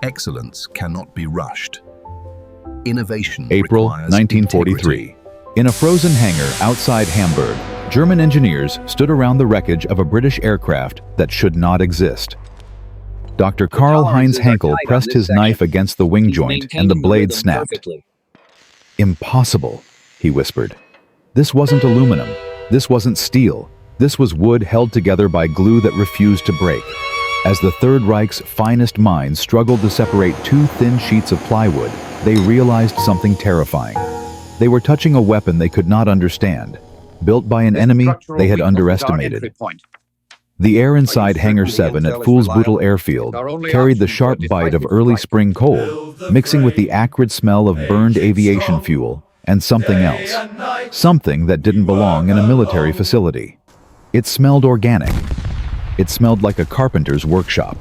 Excellence cannot be rushed. Innovation April requires 1943. integrity. In a frozen hangar outside Hamburg, German engineers stood around the wreckage of a British aircraft that should not exist. Dr. Carl-Heinz Hankel pressed his knife against the wing joint and the blade snapped. "Impossible," he whispered. "This wasn't aluminum. This wasn't steel. This was wood held together by glue that refused to break." As the Third Reich's finest minds struggled to separate two thin sheets of plywood, they realized something terrifying. They were touching a weapon they could not understand, built by an enemy they had underestimated. The air inside Hangar 7 at Fuhlsbüttel Airfield carried the sharp bite of early spring cold, mixing with the acrid smell of burned aviation fuel and something else. Something that didn't belong in a military facility. It smelled organic. It smelled like a carpenter's workshop.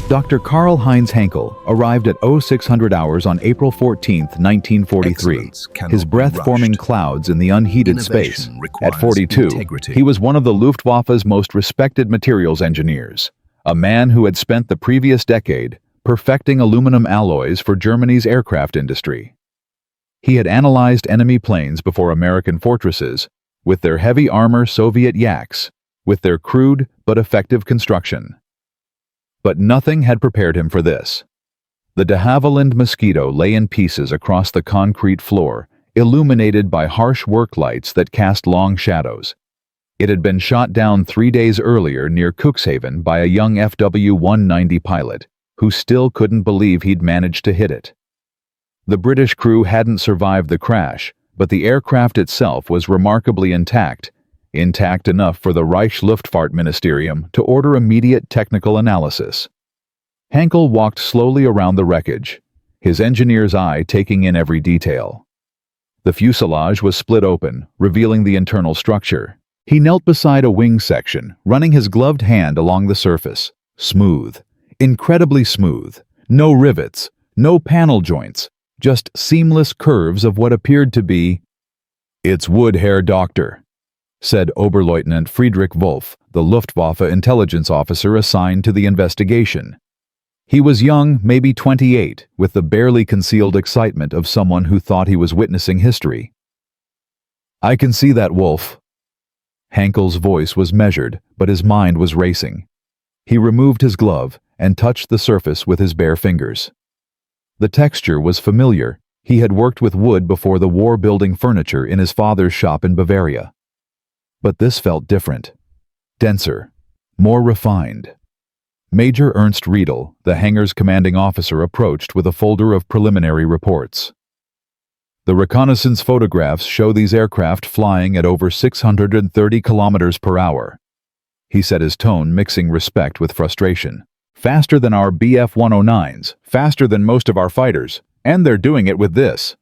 Dr. Carl-Heinz Hankel arrived at 0600 hours on April 14, 1943, his breath-forming clouds in the unheated space. At 42, he was one of the Luftwaffe's most respected materials engineers, a man who had spent the previous decade perfecting aluminum alloys for Germany's aircraft industry. He had analyzed enemy planes before American fortresses, with their heavy armor Soviet yaks, with their crude but effective construction. But nothing had prepared him for this. The de Havilland Mosquito lay in pieces across the concrete floor, illuminated by harsh work lights that cast long shadows. It had been shot down 3 days earlier near Cuxhaven by a young FW-190 pilot, who still couldn't believe he'd managed to hit it. The British crew hadn't survived the crash, but the aircraft itself was remarkably intact enough for the Reich Luftfahrt Ministerium to order immediate technical analysis. Hankel walked slowly around the wreckage, his engineer's eye taking in every detail. The fuselage was split open, revealing the internal structure. He knelt beside a wing section, running his gloved hand along the surface. Smooth. Incredibly smooth. No rivets. No panel joints. Just seamless curves of what appeared to be... "It's wood, Herr Doctor," said Oberleutnant Friedrich Wolf, the Luftwaffe intelligence officer assigned to the investigation. He was young, maybe 28, with the barely concealed excitement of someone who thought he was witnessing history. "I can see that, Wolf." Hankel's voice was measured, but his mind was racing. He removed his glove and touched the surface with his bare fingers. The texture was familiar. He had worked with wood before the war building furniture in his father's shop in Bavaria. But this felt different. Denser. More refined. Major Ernst Riedel, the hangar's commanding officer, approached with a folder of preliminary reports. "The reconnaissance photographs show these aircraft flying at over 630 kilometers per hour. He said, his tone mixing respect with frustration. "Faster than our Bf-109s, faster than most of our fighters, and they're doing it with this."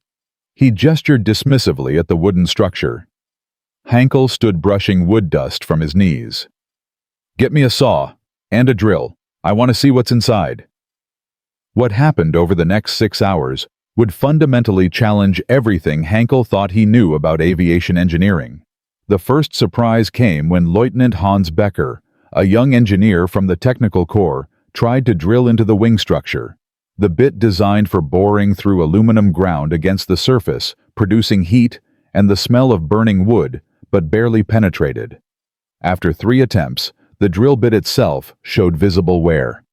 He gestured dismissively at the wooden structure. Hankel stood brushing wood dust from his knees. "Get me a saw, and a drill. I want to see what's inside." What happened over the next 6 hours would fundamentally challenge everything Hankel thought he knew about aviation engineering. The first surprise came when Lieutenant Hans Becker, a young engineer from the Technical Corps, tried to drill into the wing structure. The bit designed for boring through aluminum ground against the surface, producing heat and the smell of burning wood, but barely penetrated. After 3 attempts, the drill bit itself showed visible wear.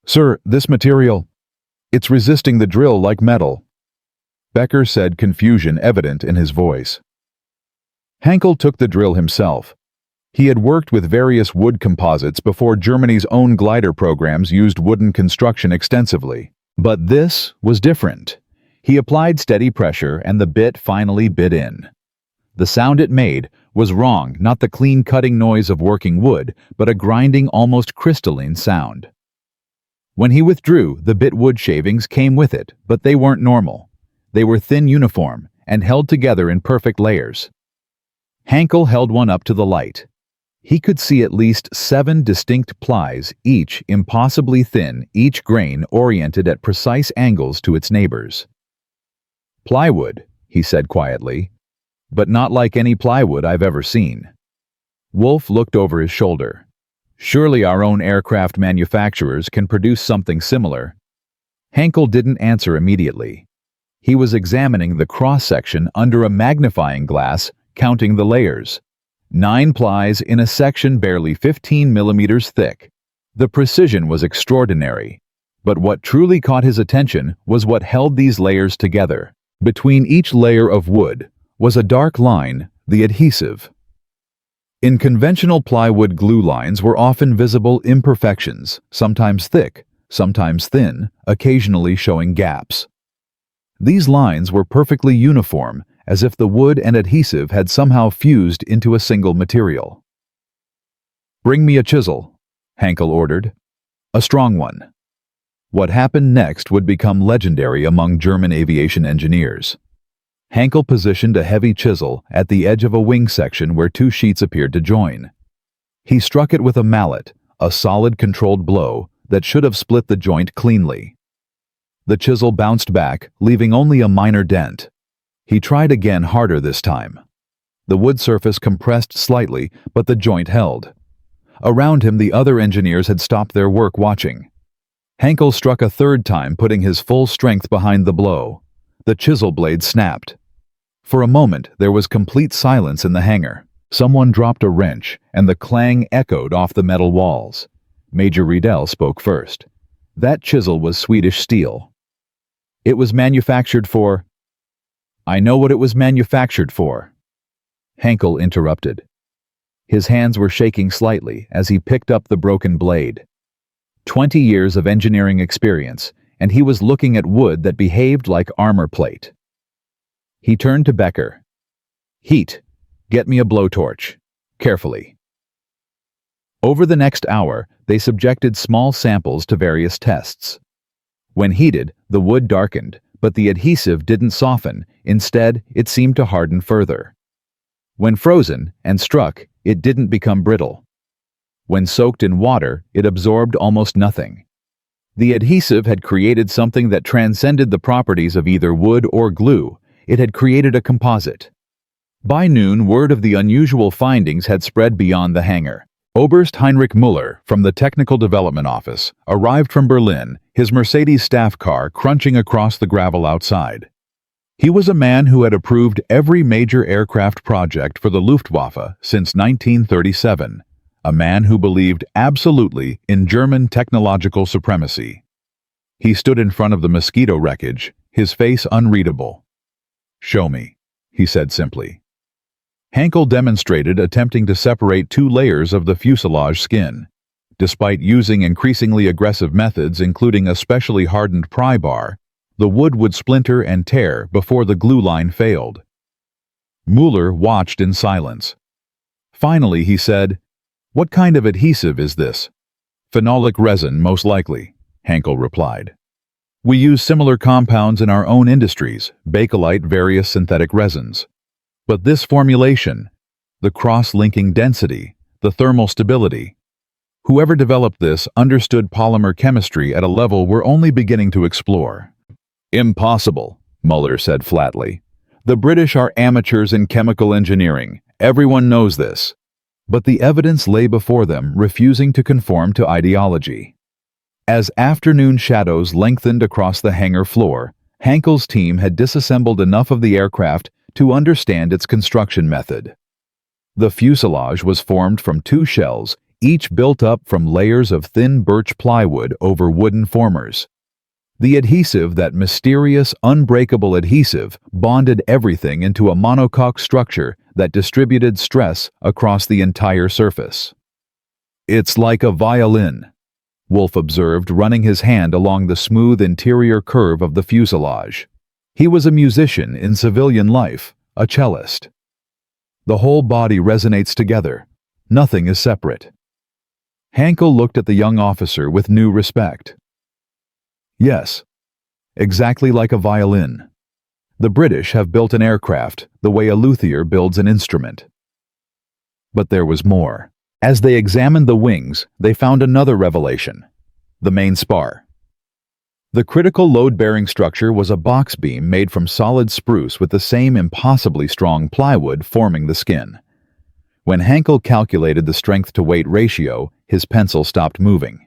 "Sir, this material, it's resisting the drill like metal," Becker said, confusion evident in his voice. Hankel took the drill himself. He had worked with various wood composites before Germany's own glider programs used wooden construction extensively. But this was different. He applied steady pressure and the bit finally bit in. The sound it made was wrong, not the clean cutting noise of working wood, but a grinding, almost crystalline sound. When he withdrew, the bit wood shavings came with it, but they weren't normal. They were thin uniform and held together in perfect layers. Hankel held one up to the light. He could see at least 7 distinct plies, each impossibly thin, each grain oriented at precise angles to its neighbors. "Plywood," he said quietly, "but not like any plywood I've ever seen." Wolf looked over his shoulder. Surely our own aircraft manufacturers can produce something similar. Hankel didn't answer immediately. He was examining the cross-section under a magnifying glass, counting the layers. 9 plies in a section barely 15 millimeters thick. The precision was extraordinary. But what truly caught his attention was what held these layers together. Between each layer of wood was a dark line, the adhesive. In conventional plywood glue lines were often visible imperfections, sometimes thick, sometimes thin, occasionally showing gaps. These lines were perfectly uniform, as if the wood and adhesive had somehow fused into a single material. "Bring me a chisel," Hankel ordered. "A strong one." What happened next would become legendary among German aviation engineers. Hankel positioned a heavy chisel at the edge of a wing section where 2 sheets appeared to join. He struck it with a mallet, a solid controlled blow that should have split the joint cleanly. The chisel bounced back, leaving only a minor dent. He tried again, harder this time. The wood surface compressed slightly, but the joint held. Around him, the other engineers had stopped their work watching. Hankel struck a 3rd time, putting his full strength behind the blow. The chisel blade snapped. For a moment, there was complete silence in the hangar. Someone dropped a wrench, and the clang echoed off the metal walls. Major Riedel spoke first. "That chisel was Swedish steel. It was manufactured for—" "I know what it was manufactured for," Hankel interrupted. His hands were shaking slightly as he picked up the broken blade. 20 years of engineering experience, and he was looking at wood that behaved like armor plate. He turned to Becker. "Heat. Get me a blowtorch. Carefully." Over the next hour, they subjected small samples to various tests. When heated, the wood darkened, but the adhesive didn't soften. Instead, it seemed to harden further. When frozen and struck, it didn't become brittle. When soaked in water, it absorbed almost nothing. The adhesive had created something that transcended the properties of either wood or glue. It had created a composite. By noon, word of the unusual findings had spread beyond the hangar. Oberst Heinrich Müller, from the Technical Development Office, arrived from Berlin, his Mercedes staff car crunching across the gravel outside. He was a man who had approved every major aircraft project for the Luftwaffe since 1937, a man who believed absolutely in German technological supremacy. He stood in front of the Mosquito wreckage, his face unreadable. "Show me," he said simply. Hankel demonstrated, attempting to separate 2 layers of the fuselage skin. Despite using increasingly aggressive methods, including a specially hardened pry bar, the wood would splinter and tear before the glue line failed. Müller watched in silence. Finally, he said, "What kind of adhesive is this?" "Phenolic resin, most likely," Hankel replied. "We use similar compounds in our own industries, bakelite, various synthetic resins. But this formulation, the cross-linking density, the thermal stability, whoever developed this understood polymer chemistry at a level we're only beginning to explore." "Impossible," Müller said flatly. "The British are amateurs in chemical engineering. Everyone knows this." But the evidence lay before them, refusing to conform to ideology. As afternoon shadows lengthened across the hangar floor, Hankel's team had disassembled enough of the aircraft to understand its construction method. The fuselage was formed from 2 shells, each built up from layers of thin birch plywood over wooden formers. The adhesive, that mysterious, unbreakable adhesive, bonded everything into a monocoque structure that distributed stress across the entire surface. "It's like a violin," Wolf observed, running his hand along the smooth interior curve of the fuselage. He was a musician in civilian life, a cellist. "The whole body resonates together. Nothing is separate." Hankel looked at the young officer with new respect. "Yes, exactly like a violin. The British have built an aircraft the way a luthier builds an instrument." But there was more. As they examined the wings, they found another revelation: the main spar. The critical load-bearing structure was a box beam made from solid spruce with the same impossibly strong plywood forming the skin. When Hankel calculated the strength-to-weight ratio, His pencil stopped moving.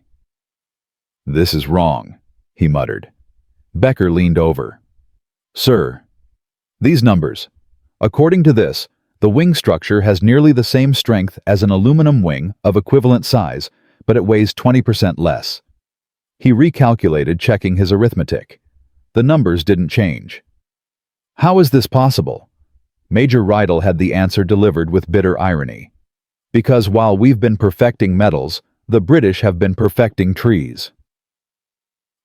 "This is wrong," he muttered. Becker leaned over. "Sir, these numbers. According to this, the wing structure has nearly the same strength as an aluminum wing of equivalent size, but it weighs 20% less." He recalculated, checking his arithmetic. The numbers didn't change. "How is this possible?" Major Rydell had the answer delivered with bitter irony. "Because while we've been perfecting metals, the British have been perfecting trees."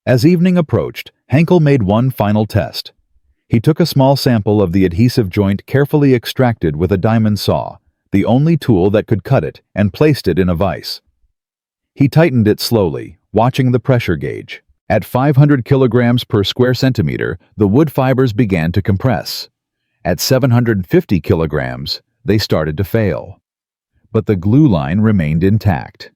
As evening approached, Hankel made one final test. He took a small sample of the adhesive joint carefully extracted with a diamond saw, the only tool that could cut it, and placed it in a vise. He tightened it slowly, watching the pressure gauge. At 500 kilograms per square centimeter, the wood fibers began to compress. At 750 kilograms, they started to fail. But the glue line remained intact.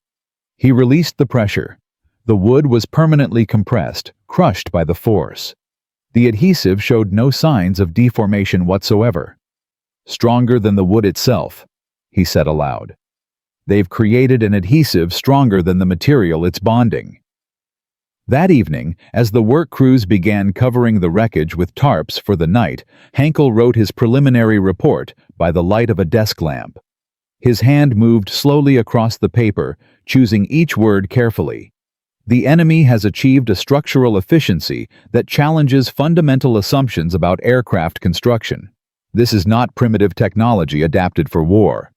He released the pressure. The wood was permanently compressed, crushed by the force. The adhesive showed no signs of deformation whatsoever. "Stronger than the wood itself," he said aloud. "They've created an adhesive stronger than the material it's bonding." That evening, as the work crews began covering the wreckage with tarps for the night, Hankel wrote his preliminary report by the light of a desk lamp. His hand moved slowly across the paper, choosing each word carefully. "The enemy has achieved a structural efficiency that challenges fundamental assumptions about aircraft construction. This is not primitive technology adapted for war.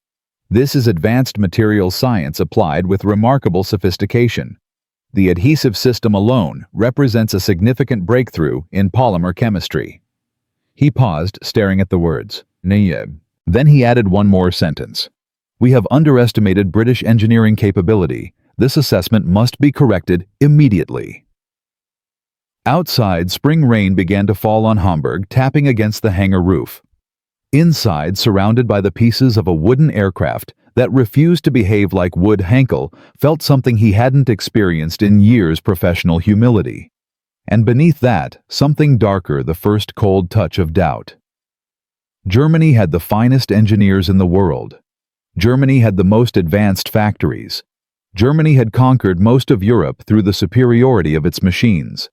This is advanced materials science applied with remarkable sophistication. The adhesive system alone represents a significant breakthrough in polymer chemistry." He paused, staring at the words. Then he added one more sentence. "We have underestimated British engineering capability. This assessment must be corrected immediately." Outside, spring rain began to fall on Hamburg, tapping against the hangar roof. Inside, surrounded by the pieces of a wooden aircraft that refused to behave like wood, Hankel felt something he hadn't experienced in years: professional humility. And beneath that, something darker: the first cold touch of doubt. Germany had the finest engineers in the world. Germany had the most advanced factories. Germany had conquered most of Europe through the superiority of its machines.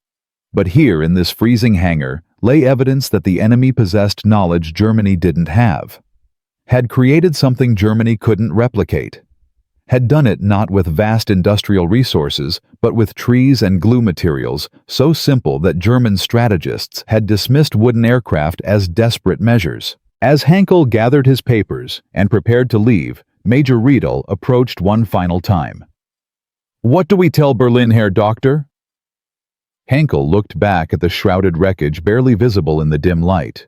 But here, in this freezing hangar, lay evidence that the enemy possessed knowledge Germany didn't have. Had created something Germany couldn't replicate. Had done it not with vast industrial resources, but with trees and glue materials so simple that German strategists had dismissed wooden aircraft as desperate measures. As Hankel gathered his papers and prepared to leave, Major Rydell approached one final time. "What do we tell Berlin, Herr Doctor?" Hankel looked back at the shrouded wreckage barely visible in the dim light.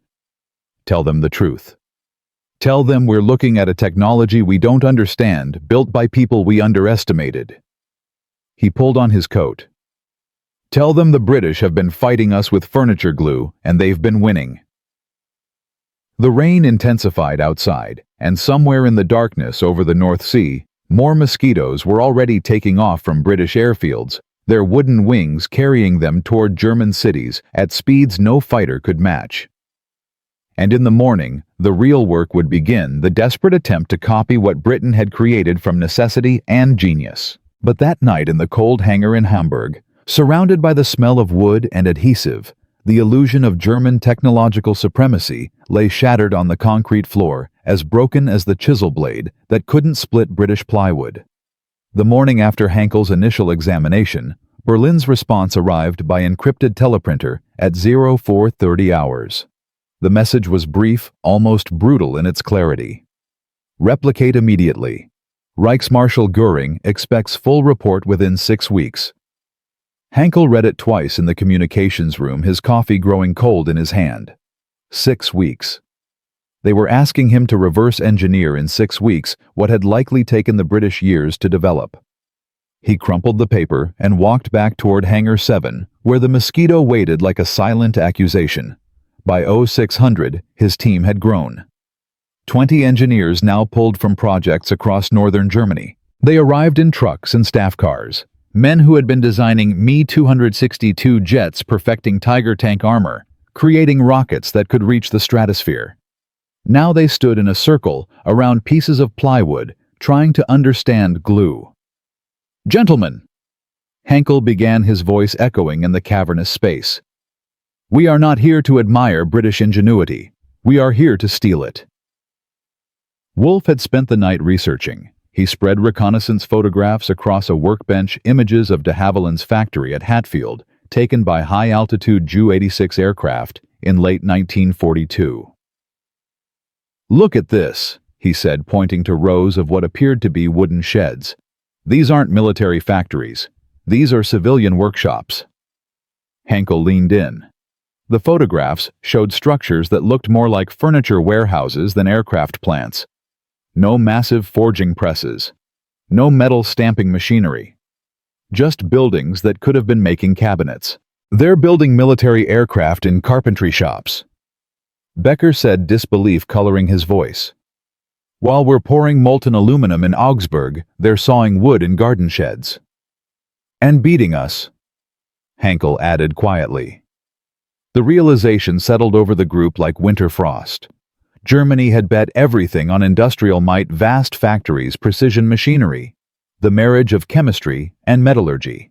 "Tell them the truth. Tell them we're looking at a technology we don't understand, built by people we underestimated." He pulled on his coat. "Tell them the British have been fighting us with furniture glue, and they've been winning." The rain intensified outside, and somewhere in the darkness over the North Sea, more mosquitoes were already taking off from British airfields, their wooden wings carrying them toward German cities at speeds no fighter could match. And in the morning, the real work would begin: the desperate attempt to copy what Britain had created from necessity and genius. But that night in the cold hangar in Hamburg, surrounded by the smell of wood and adhesive, the illusion of German technological supremacy lay shattered on the concrete floor, as broken as the chisel blade that couldn't split British plywood. The morning after Hankel's initial examination, Berlin's response arrived by encrypted teleprinter at 0430 hours. The message was brief, almost brutal in its clarity. "Replicate immediately. Reichsmarshal Göring expects full report within 6 weeks." Hankel read it twice in the communications room, his coffee growing cold in his hand. 6 weeks. They were asking him to reverse engineer in 6 weeks what had likely taken the British years to develop. He crumpled the paper and walked back toward Hangar 7, where the Mosquito waited like a silent accusation. By 0600, his team had grown. 20 engineers now pulled from projects across northern Germany. They arrived in trucks and staff cars, men who had been designing Me-262 jets, perfecting Tiger tank armor, creating rockets that could reach the stratosphere. Now they stood in a circle around pieces of plywood, trying to understand glue. Gentlemen! Hankel began, his voice echoing in the cavernous space. We are not here to admire British ingenuity. We are here to steal it. Wolf had spent the night researching. He spread reconnaissance photographs across a workbench, images of de Havilland's factory at Hatfield, taken by high-altitude Ju-86 aircraft in late 1942. Look at this, he said, pointing to rows of what appeared to be wooden sheds. These aren't military factories. These are civilian workshops. Hankel leaned in. The photographs showed structures that looked more like furniture warehouses than aircraft plants. No massive forging presses. No metal stamping machinery. Just buildings that could have been making cabinets. They're building military aircraft in carpentry shops. Becker said, disbelief coloring his voice. While we're pouring molten aluminum in Augsburg, they're sawing wood in garden sheds. And beating us, Hankel added quietly. The realization settled over the group like winter frost. Germany had bet everything on industrial might, vast factories, precision machinery, the marriage of chemistry and metallurgy.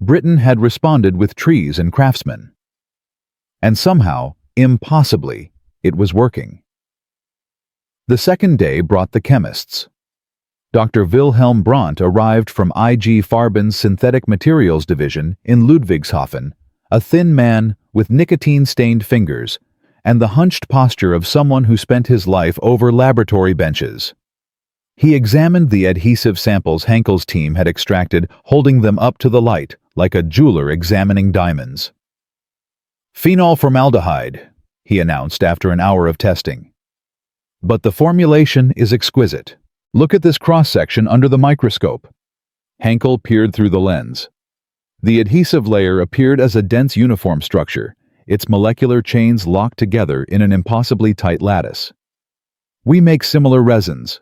Britain had responded with trees and craftsmen. And somehow, impossibly, it was working. The second day brought the chemists. Dr. Wilhelm Brandt arrived from IG Farben's Synthetic Materials Division in Ludwigshafen, a thin man with nicotine-stained fingers and the hunched posture of someone who spent his life over laboratory benches. He examined the adhesive samples Hankel's team had extracted, holding them up to the light like a jeweler examining diamonds. Phenol formaldehyde, he announced after an hour of testing. But the formulation is exquisite. Look at this cross-section under the microscope. Hankel peered through the lens. The adhesive layer appeared as a dense uniform structure, its molecular chains locked together in an impossibly tight lattice. We make similar resins,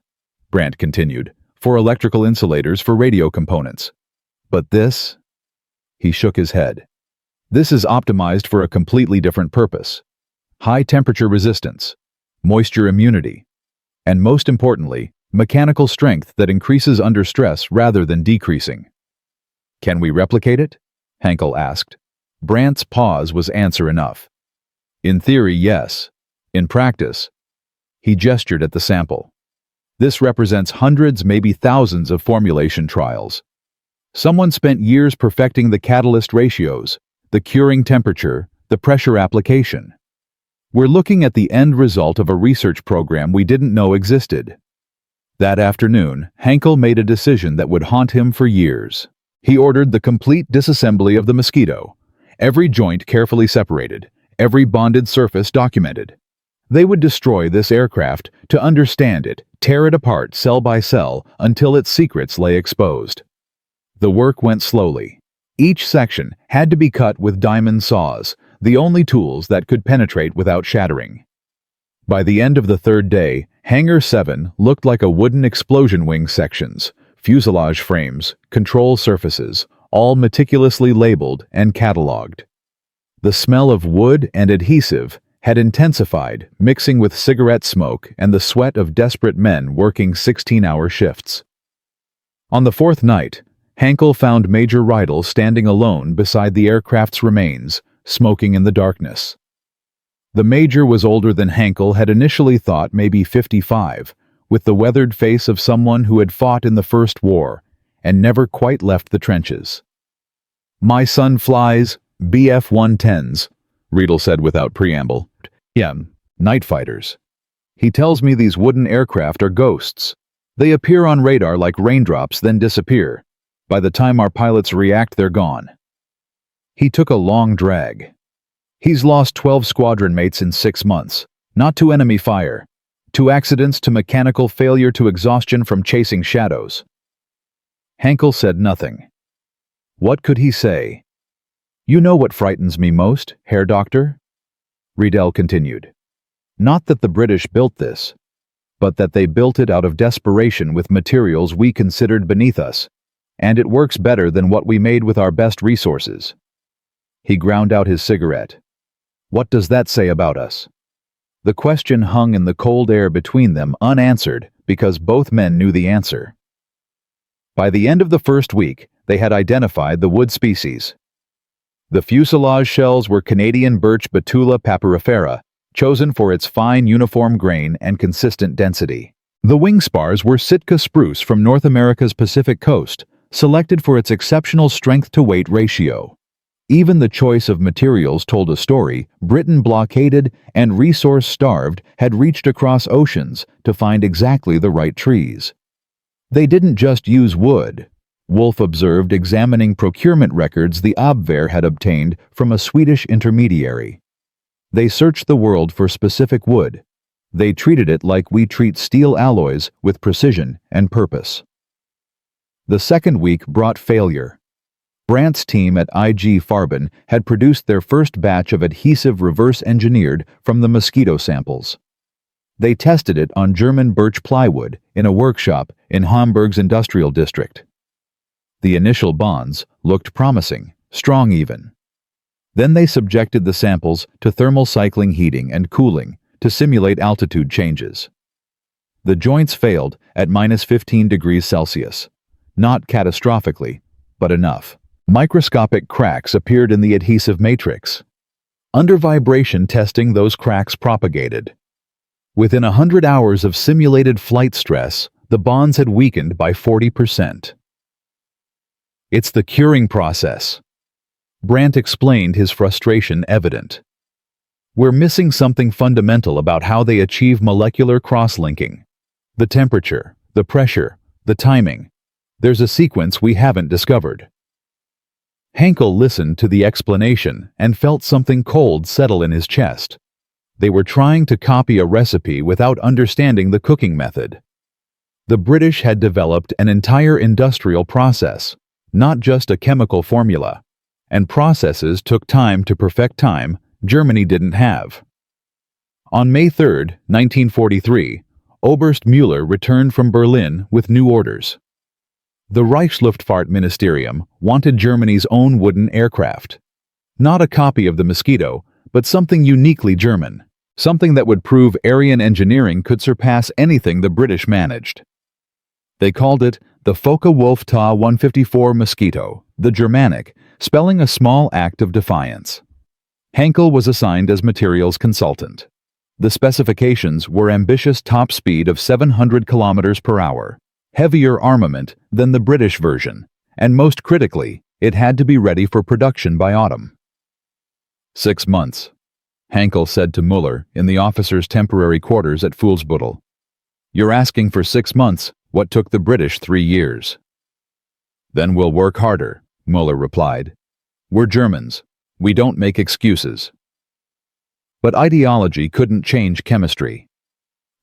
Brandt continued, for electrical insulators for radio components. But this? He shook his head. This is optimized for a completely different purpose. High temperature resistance, moisture immunity, and most importantly, mechanical strength that increases under stress rather than decreasing. Can we replicate it? Hankel asked. Brandt's pause was answer enough. In theory, yes. In practice, he gestured at the sample. This represents hundreds, maybe thousands of formulation trials. Someone spent years perfecting the catalyst ratios, the curing temperature, the pressure application. We're looking at the end result of a research program we didn't know existed. That afternoon, Hankel made a decision that would haunt him for years. He ordered the complete disassembly of the Mosquito, every joint carefully separated, every bonded surface documented. They would destroy this aircraft to understand it, tear it apart cell by cell until its secrets lay exposed. The work went slowly. Each section had to be cut with diamond saws, the only tools that could penetrate without shattering. By the end of the third day, Hangar 7 looked like a wooden explosion wing sections, fuselage frames, control surfaces, all meticulously labeled and catalogued. The smell of wood and adhesive had intensified, mixing with cigarette smoke and the sweat of desperate men working 16-hour shifts. On the fourth night, Hankel found Major Rydell standing alone beside the aircraft's remains, smoking in the darkness. The major was older than Hankel had initially thought, maybe 55, with the weathered face of someone who had fought in the First War and never quite left the trenches. My son flies BF-110s, Rydell said without preamble. Yeah, night fighters. He tells me these wooden aircraft are ghosts. They appear on radar like raindrops, then disappear. By the time our pilots react, they're gone. He took a long drag. He's lost 12 squadron mates in 6 months, not to enemy fire, to accidents, to mechanical failure, to exhaustion from chasing shadows. Hankel said nothing. What could he say? You know what frightens me most, Herr Doctor? Rydell continued. Not that the British built this, but that they built it out of desperation with materials we considered beneath us, and it works better than what we made with our best resources. He ground out his cigarette. What does that say about us? The question hung in the cold air between them, unanswered, because both men knew the answer. By the end of the first week, they had identified the wood species. The fuselage shells were Canadian birch Betula papyrifera, chosen for its fine uniform grain and consistent density. The wing spars were Sitka spruce from North America's Pacific coast, selected for its exceptional strength-to-weight ratio. Even the choice of materials told a story. Britain, blockaded and resource-starved, had reached across oceans to find exactly the right trees. They didn't just use wood. Wolf observed, examining procurement records the Abwehr had obtained from a Swedish intermediary. They searched the world for specific wood. They treated it like we treat steel alloys, with precision and purpose. The second week brought failure. Brandt's team at IG Farben had produced their first batch of adhesive reverse-engineered from the mosquito samples. They tested it on German birch plywood in a workshop in Hamburg's industrial district. The initial bonds looked promising, strong even. Then they subjected the samples to thermal cycling, heating and cooling to simulate altitude changes. The joints failed at -15 degrees Celsius. Not catastrophically, but enough. Microscopic cracks appeared in the adhesive matrix. Under vibration testing, those cracks propagated. Within 100 hours of simulated flight stress, the bonds had weakened by 40%. It's the curing process. Brandt explained, his frustration evident. We're missing something fundamental about how they achieve molecular cross-linking. The temperature, the pressure, the timing. There's a sequence we haven't discovered. Hankel listened to the explanation and felt something cold settle in his chest. They were trying to copy a recipe without understanding the cooking method. The British had developed an entire industrial process, not just a chemical formula. And processes took time to perfect, time Germany didn't have. On May 3, 1943, Oberst Müller returned from Berlin with new orders. The Reichsluftfahrtministerium wanted Germany's own wooden aircraft. Not a copy of the Mosquito, but something uniquely German. Something that would prove Aryan engineering could surpass anything the British managed. They called it the Focke-Wulf Ta 154 Mosquito, the Germanic, spelling a small act of defiance. Hankel was assigned as materials consultant. The specifications were ambitious: top speed of 700 kilometers per hour, heavier armament than the British version, and most critically, it had to be ready for production by autumn. 6 months, Hankel said to Müller in the officers' temporary quarters at Fuhlsbüttel. You're asking for 6 months, what took the British 3 years? Then we'll work harder, Müller replied. We're Germans. We don't make excuses. But ideology couldn't change chemistry.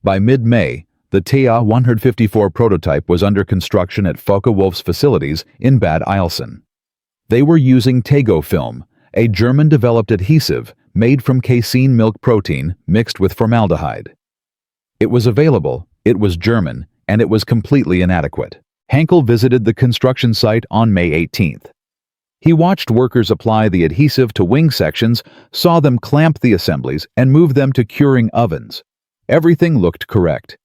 By mid-May, the TA 154 prototype was under construction at Focke-Wulf's facilities in Bad Eilsen. They were using Tego film, a German-developed adhesive made from casein milk protein mixed with formaldehyde. It was available, it was German, and it was completely inadequate. Hankel visited the construction site on May 18th. He watched workers apply the adhesive to wing sections, saw them clamp the assemblies, and move them to curing ovens. Everything looked correct.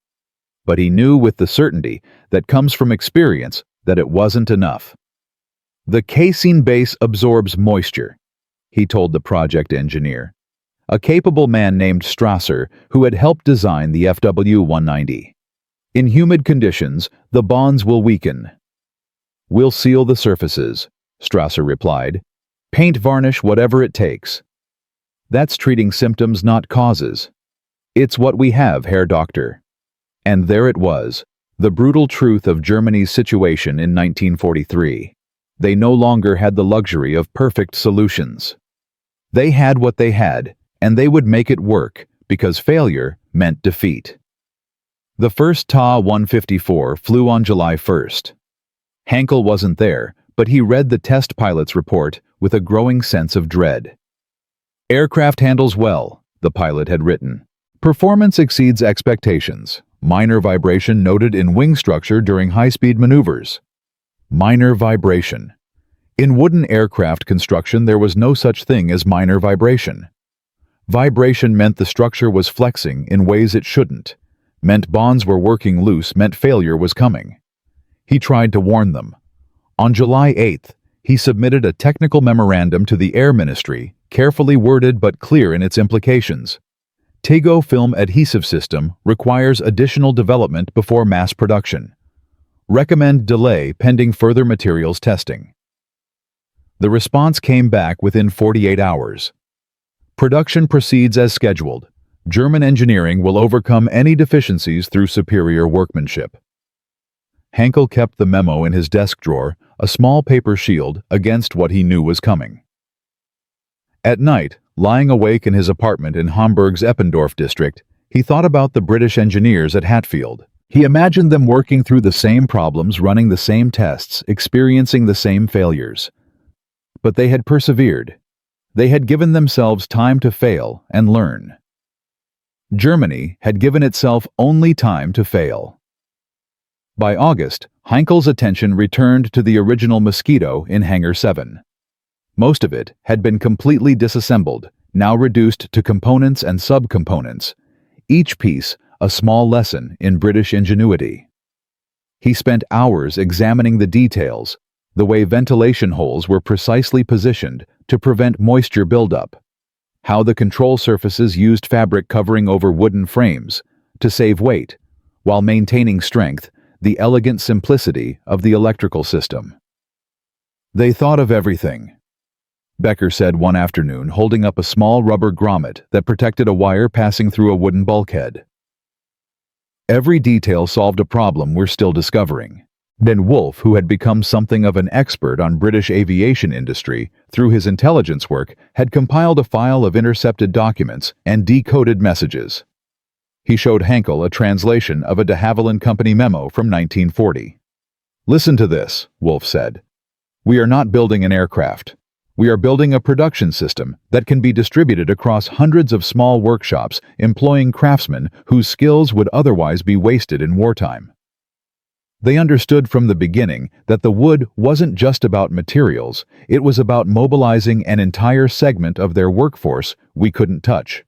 But he knew with the certainty that comes from experience that it wasn't enough. The casein base absorbs moisture, he told the project engineer, a capable man named Strasser who had helped design the FW-190. In humid conditions, the bonds will weaken. We'll seal the surfaces, Strasser replied. Paint, varnish, whatever it takes. That's treating symptoms, not causes. It's what we have, Herr Doctor. And there it was, the brutal truth of Germany's situation in 1943. They no longer had the luxury of perfect solutions. They had what they had, and they would make it work, because failure meant defeat. The first Ta 154 flew on July 1st. Hankel wasn't there, but he read the test pilot's report with a growing sense of dread. Aircraft handles well, the pilot had written. Performance exceeds expectations. Minor vibration noted in wing structure during high-speed maneuvers. Minor vibration. In wooden aircraft construction, there was no such thing as minor vibration. Vibration meant the structure was flexing in ways it shouldn't, meant bonds were working loose, meant failure was coming. He tried to warn them. On July 8th, he submitted a technical memorandum to the Air Ministry, carefully worded but clear in its implications. Tego film adhesive system requires additional development before mass production. Recommend delay pending further materials testing. The response came back within 48 hours. Production proceeds as scheduled. German engineering will overcome any deficiencies through superior workmanship. Hankel kept the memo in his desk drawer, a small paper shield against what he knew was coming. At night, lying awake in his apartment in Hamburg's Eppendorf district, he thought about the British engineers at Hatfield. He imagined them working through the same problems, running the same tests, experiencing the same failures. But they had persevered. They had given themselves time to fail and learn. Germany had given itself only time to fail. By August, Hankel's attention returned to the original Mosquito in Hangar 7. Most of it had been completely disassembled, now reduced to components and subcomponents, each piece a small lesson in British ingenuity. He spent hours examining the details, the way ventilation holes were precisely positioned to prevent moisture buildup, how the control surfaces used fabric covering over wooden frames to save weight, while maintaining strength, the elegant simplicity of the electrical system. They thought of everything, Becker said one afternoon, holding up a small rubber grommet that protected a wire passing through a wooden bulkhead. Every detail solved a problem we're still discovering. Then Wolf, who had become something of an expert on British aviation industry through his intelligence work, had compiled a file of intercepted documents and decoded messages. He showed Hankel a translation of a de Havilland Company memo from 1940. "Listen to this," Wolf said. "We are not building an aircraft. We are building a production system that can be distributed across hundreds of small workshops employing craftsmen whose skills would otherwise be wasted in wartime." They understood from the beginning that the wood wasn't just about materials, it was about mobilizing an entire segment of their workforce we couldn't touch.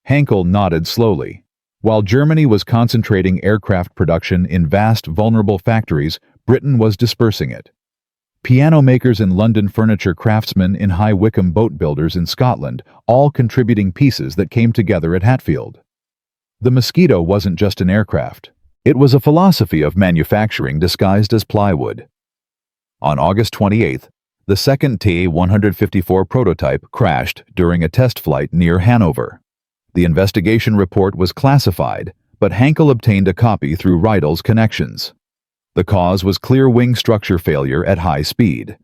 Hankel nodded slowly. While Germany was concentrating aircraft production in vast, vulnerable factories, Britain was dispersing it. Piano makers in London, furniture craftsmen in High Wycombe, boat builders in Scotland, all contributing pieces that came together at Hatfield. The Mosquito wasn't just an aircraft. It was a philosophy of manufacturing disguised as plywood. On August 28th, the second Ta-154 prototype crashed during a test flight near Hanover. The investigation report was classified, but Hankel obtained a copy through Reichel's connections. The cause was clear wing structure failure at high speed.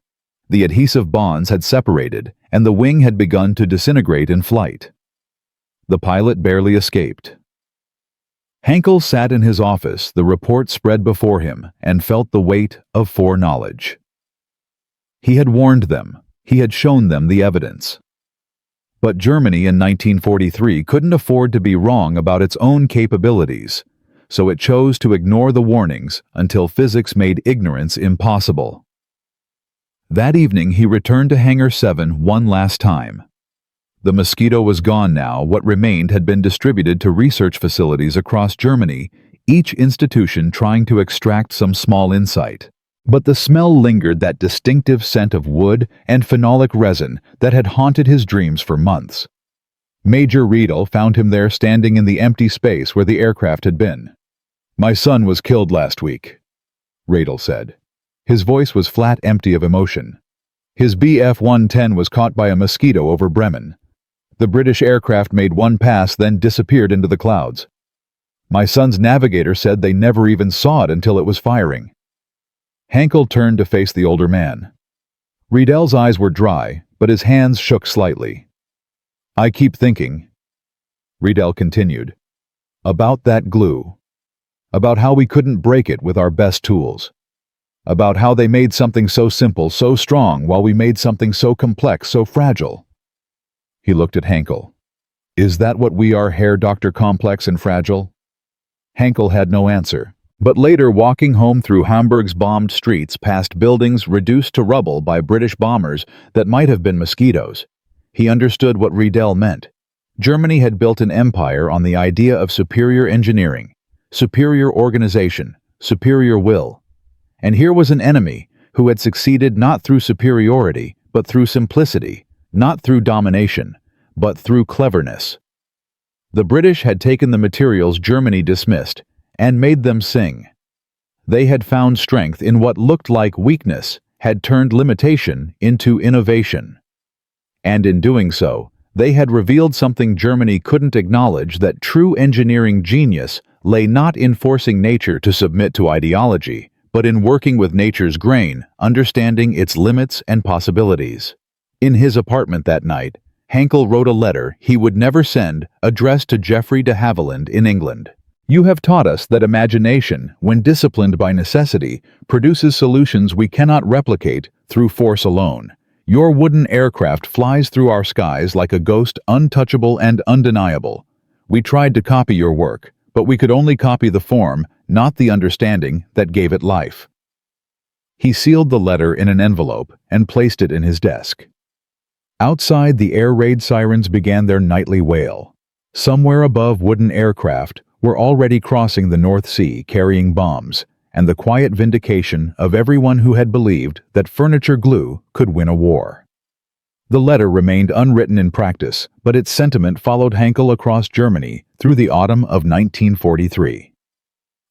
The adhesive bonds had separated, and the wing had begun to disintegrate in flight. The pilot barely escaped. Hankel sat in his office, the report spread before him, and felt the weight of foreknowledge. He had warned them. He had shown them the evidence. But Germany in 1943 couldn't afford to be wrong about its own capabilities, so it chose to ignore the warnings until physics made ignorance impossible. That evening he returned to Hangar 7 one last time. The Mosquito was gone now. What remained had been distributed to research facilities across Germany, each institution trying to extract some small insight. But the smell lingered, that distinctive scent of wood and phenolic resin that had haunted his dreams for months. Major Riedel found him there, standing in the empty space where the aircraft had been. "My son was killed last week," Riedel said. His voice was flat, empty of emotion. "His Bf-110 was caught by a Mosquito over Bremen. The British aircraft made one pass, then disappeared into the clouds. My son's navigator said they never even saw it until it was firing." Hankel turned to face the older man. Riedel's eyes were dry, but his hands shook slightly. "I keep thinking," Riedel continued, "about that glue. About how we couldn't break it with our best tools. About how they made something so simple, so strong, while we made something so complex, so fragile." He looked at Hankel. "Is that what we are, Herr Dr. Complex and Fragile?" Hankel had no answer. But later, walking home through Hamburg's bombed streets past buildings reduced to rubble by British bombers that might have been Mosquitoes, he understood what Riedel meant. Germany had built an empire on the idea of superior engineering, superior organization, superior will. And here was an enemy who had succeeded not through superiority, but through simplicity, not through domination, but through cleverness. The British had taken the materials Germany dismissed and made them sing. They had found strength in what looked like weakness, had turned limitation into innovation. And in doing so, they had revealed something Germany couldn't acknowledge, that true engineering genius lay not in forcing nature to submit to ideology, but in working with nature's grain, understanding its limits and possibilities. In his apartment that night, Hankel wrote a letter he would never send, addressed to Geoffrey de Havilland in England. You have taught us that imagination, when disciplined by necessity, produces solutions we cannot replicate through force alone. Your wooden aircraft flies through our skies like a ghost, untouchable and undeniable. We tried to copy your work, but we could only copy the form, not the understanding that gave it life. He sealed the letter in an envelope and placed it in his desk. Outside, the air raid sirens began their nightly wail. Somewhere above, wooden aircraft were already crossing the North Sea carrying bombs, and the quiet vindication of everyone who had believed that furniture glue could win a war. The letter remained unwritten in practice, but its sentiment followed Hankel across Germany through the autumn of 1943.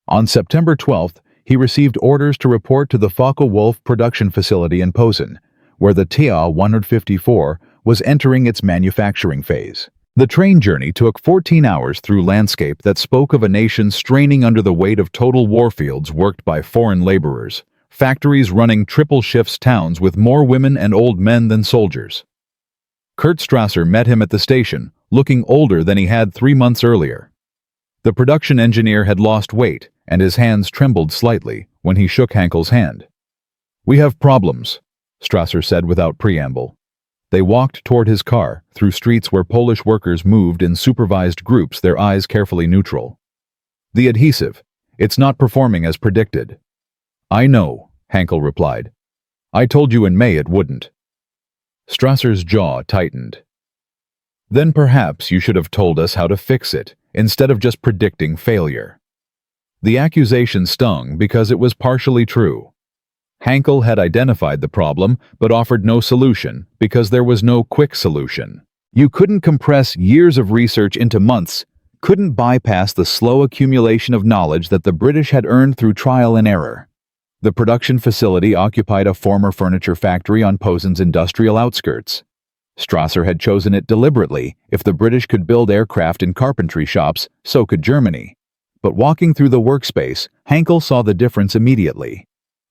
On September 12th, he received orders to report to the Focke-Wulf production facility in Posen, where the TA-154 was entering its manufacturing phase. The train journey took 14 hours through landscape that spoke of a nation straining under the weight of total warfields worked by foreign laborers, factories running triple shifts, towns with more women and old men than soldiers. Kurt Strasser met him at the station, looking older than he had 3 months earlier. The production engineer had lost weight, and his hands trembled slightly when he shook Hankel's hand. "We have problems," Strasser said without preamble. They walked toward his car, through streets where Polish workers moved in supervised groups, their eyes carefully neutral. "The adhesive. It's not performing as predicted." "I know," Hankel replied. "I told you in May it wouldn't." Strasser's jaw tightened. "Then perhaps you should have told us how to fix it, instead of just predicting failure." The accusation stung because it was partially true. Hankel had identified the problem, but offered no solution because there was no quick solution. You couldn't compress years of research into months, couldn't bypass the slow accumulation of knowledge that the British had earned through trial and error. The production facility occupied a former furniture factory on Posen's industrial outskirts. Strasser had chosen it deliberately. If the British could build aircraft in carpentry shops, so could Germany. But walking through the workspace, Hankel saw the difference immediately.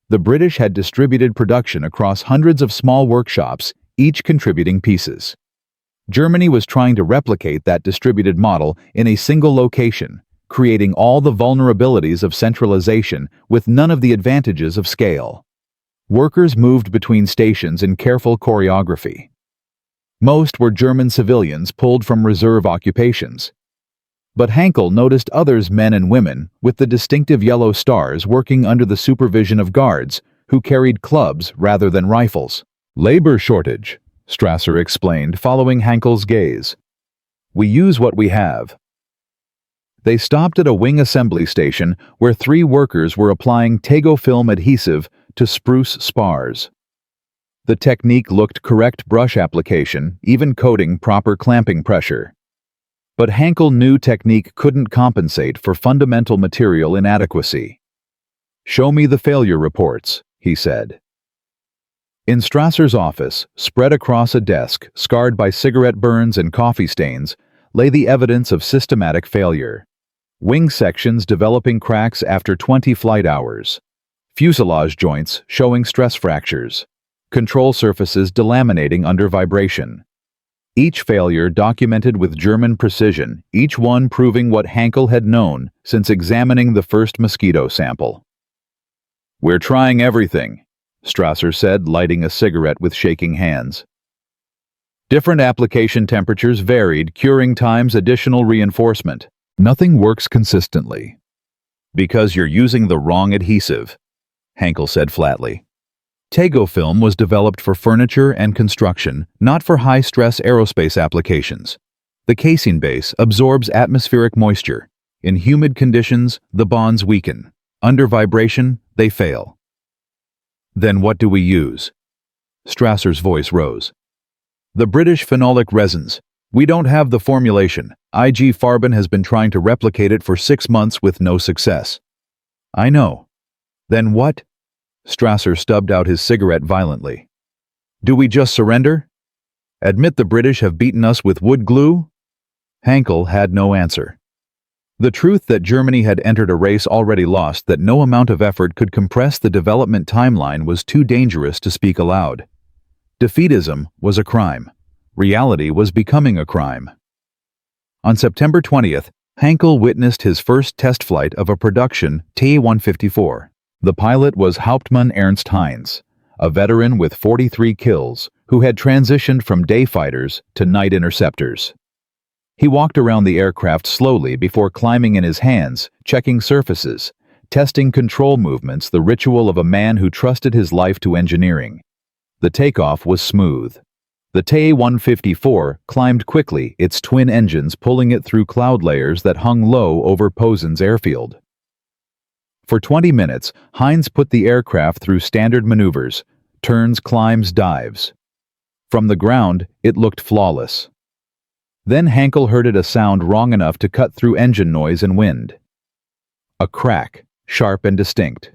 The British had distributed production across hundreds of small workshops, each contributing pieces. Germany was trying to replicate that distributed model in a single location, creating all the vulnerabilities of centralization with none of the advantages of scale. Workers moved between stations in careful choreography. Most were German civilians pulled from reserve occupations. But Hankel noticed others, men and women, with the distinctive yellow stars, working under the supervision of guards, who carried clubs rather than rifles. "Labor shortage," Strasser explained, following Hankel's gaze. "We use what we have." They stopped at a wing assembly station where 3 workers were applying Tego film adhesive to spruce spars. The technique looked correct: brush application, even coating, proper clamping pressure. But Hankel knew technique couldn't compensate for fundamental material inadequacy. "Show me the failure reports," he said. In Strasser's office, spread across a desk scarred by cigarette burns and coffee stains, lay the evidence of systematic failure. Wing sections developing cracks after 20 flight hours. Fuselage joints showing stress fractures. Control surfaces delaminating under vibration. Each failure documented with German precision, each one proving what Hankel had known since examining the first mosquito sample. "We're trying everything," Strasser said, lighting a cigarette with shaking hands. Different application temperatures varied, curing times, additional reinforcement. Nothing works consistently. "Because you're using the wrong adhesive," Hankel said flatly. Tego film was developed for furniture and construction, not for high-stress aerospace applications. The casing base absorbs atmospheric moisture. In humid conditions, the bonds weaken. Under vibration, they fail. Then what do we use? Strasser's voice rose. The British phenolic resins. We don't have the formulation. IG Farben has been trying to replicate it for 6 months with no success. I know. Then what? Strasser stubbed out his cigarette violently. Do we just surrender? Admit the British have beaten us with wood glue? Hankel had no answer. The truth that Germany had entered a race already lost, that no amount of effort could compress the development timeline, was too dangerous to speak aloud. Defeatism was a crime. Reality was becoming a crime. On September 20th, Hankel witnessed his first test flight of a production T-154. The pilot was Hauptmann Ernst Heinz, a veteran with 43 kills, who had transitioned from day fighters to night interceptors. He walked around the aircraft slowly before climbing in his hands, checking surfaces, testing control movements, the ritual of a man who trusted his life to engineering. The takeoff was smooth. The T-154 climbed quickly, its twin engines pulling it through cloud layers that hung low over Posen's airfield. For 20 minutes, Heinz put the aircraft through standard maneuvers, turns, climbs, dives. From the ground, it looked flawless. Then Hankel heard it, a sound wrong enough to cut through engine noise and wind. A crack, sharp and distinct.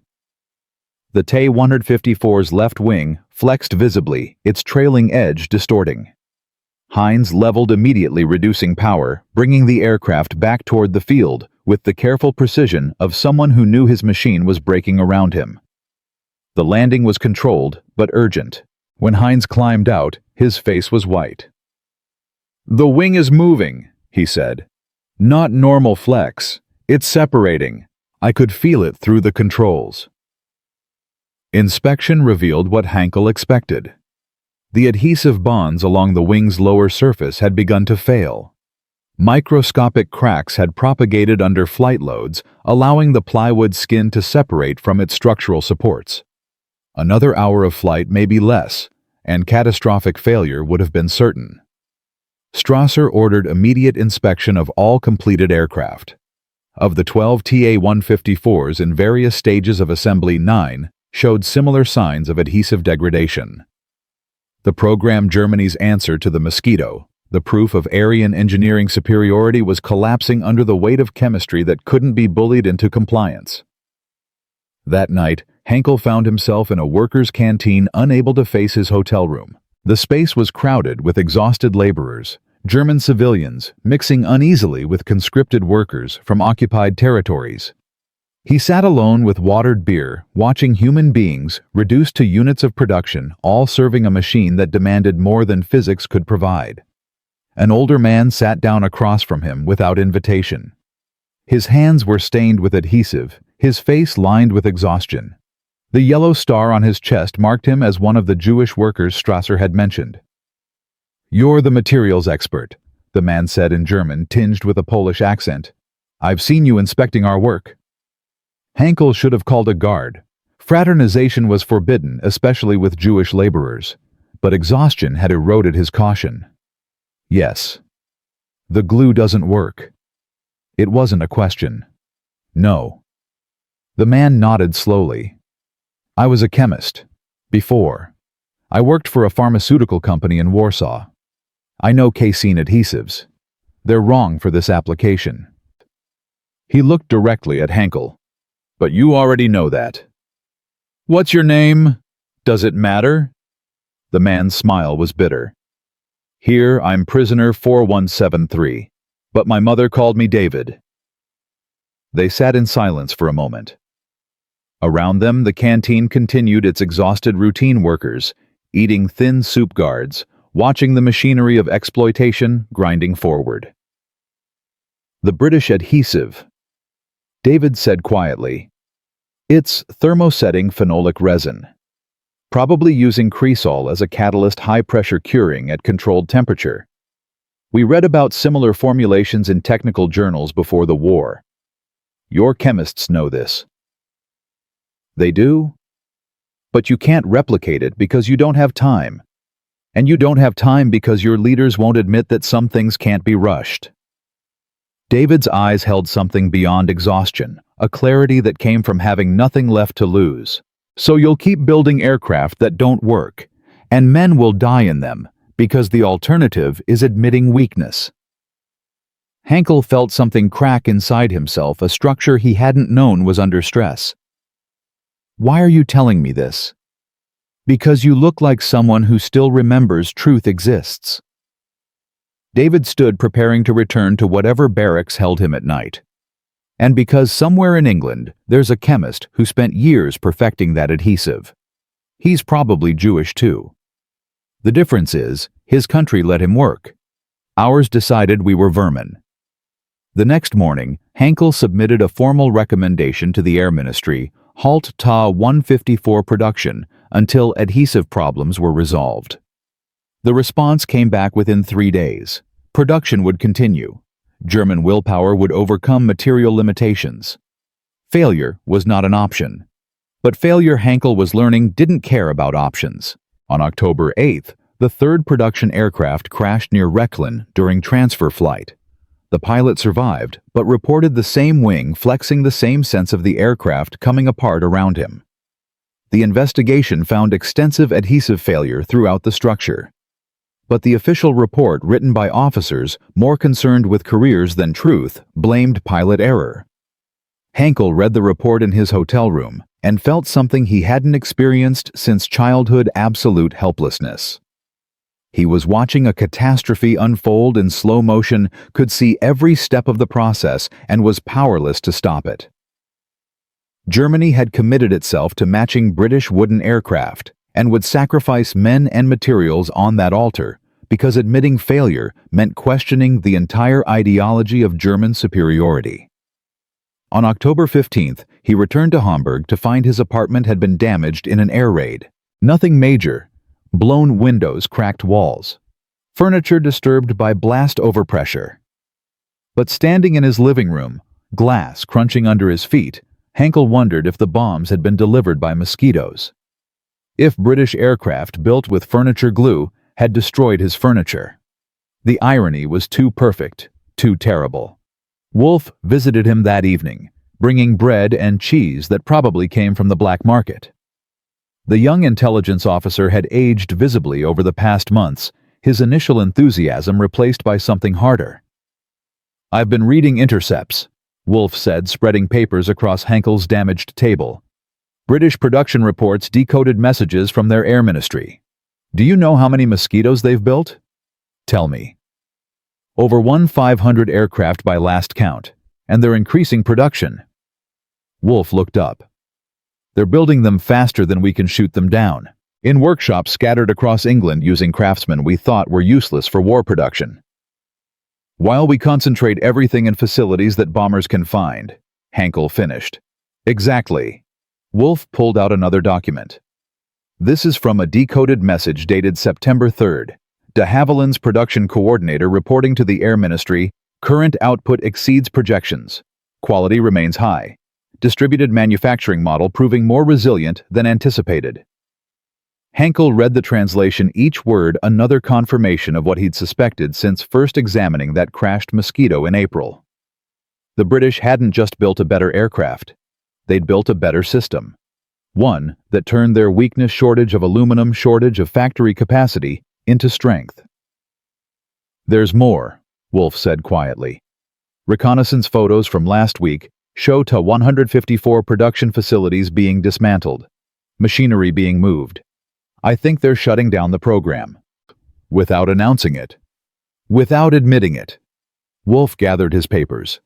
The T-154's left wing flexed visibly, its trailing edge distorting. Heinz leveled immediately, reducing power, bringing the aircraft back toward the field with the careful precision of someone who knew his machine was breaking around him. The landing was controlled but urgent. When Heinz climbed out, his face was white. "The wing is moving," he said. "Not normal flex. It's separating. I could feel it through the controls." Inspection revealed what Hankel expected. The adhesive bonds along the wing's lower surface had begun to fail. Microscopic cracks had propagated under flight loads, allowing the plywood skin to separate from its structural supports. Another hour of flight, maybe less, and catastrophic failure would have been certain. Strasser ordered immediate inspection of all completed aircraft. Of the 12 TA-154s in various stages of assembly, 9 showed similar signs of adhesive degradation. The program, Germany's answer to the Mosquito, the proof of Aryan engineering superiority, was collapsing under the weight of chemistry that couldn't be bullied into compliance. That night, Hankel found himself in a workers' canteen, unable to face his hotel room. The space was crowded with exhausted laborers, German civilians, mixing uneasily with conscripted workers from occupied territories. He sat alone with watered beer, watching human beings reduced to units of production, all serving a machine that demanded more than physics could provide. An older man sat down across from him without invitation. His hands were stained with adhesive, his face lined with exhaustion. The yellow star on his chest marked him as one of the Jewish workers Strasser had mentioned. "You're the materials expert," the man said in German, tinged with a Polish accent. "I've seen you inspecting our work." Hankel should have called a guard. Fraternization was forbidden, especially with Jewish laborers. But exhaustion had eroded his caution. "Yes. The glue doesn't work." It wasn't a question. "No." The man nodded slowly. "I was a chemist. Before. I worked for a pharmaceutical company in Warsaw. I know casein adhesives. They're wrong for this application." He looked directly at Hankel. "But you already know that." "What's your name? Does it matter?" The man's smile was bitter. "Here I'm prisoner 4173, but my mother called me David." They sat in silence for a moment. Around them, the canteen continued its exhausted routine workers, eating thin soup guards, watching the machinery of exploitation grinding forward. "The British adhesive," David said quietly. "It's thermosetting phenolic resin. Probably using cresol as a catalyst, high-pressure curing at controlled temperature. We read about similar formulations in technical journals before the war. Your chemists know this." "They do? But you can't replicate it because you don't have time. And you don't have time because your leaders won't admit that some things can't be rushed." David's eyes held something beyond exhaustion, a clarity that came from having nothing left to lose. So you'll keep building aircraft that don't work, and men will die in them because the alternative is admitting weakness. Hankel felt something crack inside himself, a structure he hadn't known was under stress. Why are you telling me this? Because you look like someone who still remembers truth exists. David stood preparing to return to whatever barracks held him at night. And because somewhere in England there's a chemist who spent years perfecting that adhesive. He's probably Jewish too. The difference is, his country let him work. Ours decided we were vermin. The next morning, Hankel submitted a formal recommendation to the Air Ministry, halt Ta-154 production until adhesive problems were resolved. The response came back within 3 days. Production would continue. German willpower would overcome material limitations. Failure was not an option. But failure, Hankel was learning, didn't care about options. On October 8th, the third production aircraft crashed near Reich during transfer flight. The pilot survived, but reported the same wing flexing, the same sense of the aircraft coming apart around him. The investigation found extensive adhesive failure throughout the structure. But the official report, written by officers more concerned with careers than truth, blamed pilot error. Hankel read the report in his hotel room and felt something he hadn't experienced since childhood: absolute helplessness. He was watching a catastrophe unfold in slow motion, could see every step of the process, and was powerless to stop it. Germany had committed itself to matching British wooden aircraft, and would sacrifice men and materials on that altar, because admitting failure meant questioning the entire ideology of German superiority. On October 15th, he returned to Hamburg to find his apartment had been damaged in an air raid. Nothing major. Blown windows, cracked walls. Furniture disturbed by blast overpressure. But standing in his living room, glass crunching under his feet, Hankel wondered if the bombs had been delivered by mosquitoes. If British aircraft built with furniture glue had destroyed his furniture. The irony was too perfect, too terrible. Wolf visited him that evening, bringing bread and cheese that probably came from the black market. The young intelligence officer had aged visibly over the past months, his initial enthusiasm replaced by something harder. "I've been reading intercepts," Wolf said, spreading papers across Hankel's damaged table. "British production reports decoded messages from their air ministry. Do you know how many mosquitoes they've built? Tell me." "Over 1,500 aircraft by last count, and they're increasing production." Wolf looked up. "They're building them faster than we can shoot them down, in workshops scattered across England using craftsmen we thought were useless for war production. While we concentrate everything in facilities that bombers can find," Hankel finished. "Exactly." Wolf pulled out another document. "This is from a decoded message dated September 3rd. De Havilland's production coordinator reporting to the Air Ministry, current output exceeds projections. Quality remains high. Distributed manufacturing model proving more resilient than anticipated." Hankel read the translation, each word another confirmation of what he'd suspected since first examining that crashed Mosquito in April. The British hadn't just built a better aircraft. They'd built a better system. One that turned their weakness, shortage of aluminum, shortage of factory capacity, into strength. "There's more," Wolf said quietly. "Reconnaissance photos from last week show Ta-154 production facilities being dismantled, machinery being moved. I think they're shutting down the program. Without announcing it. Without admitting it." Wolf gathered his papers.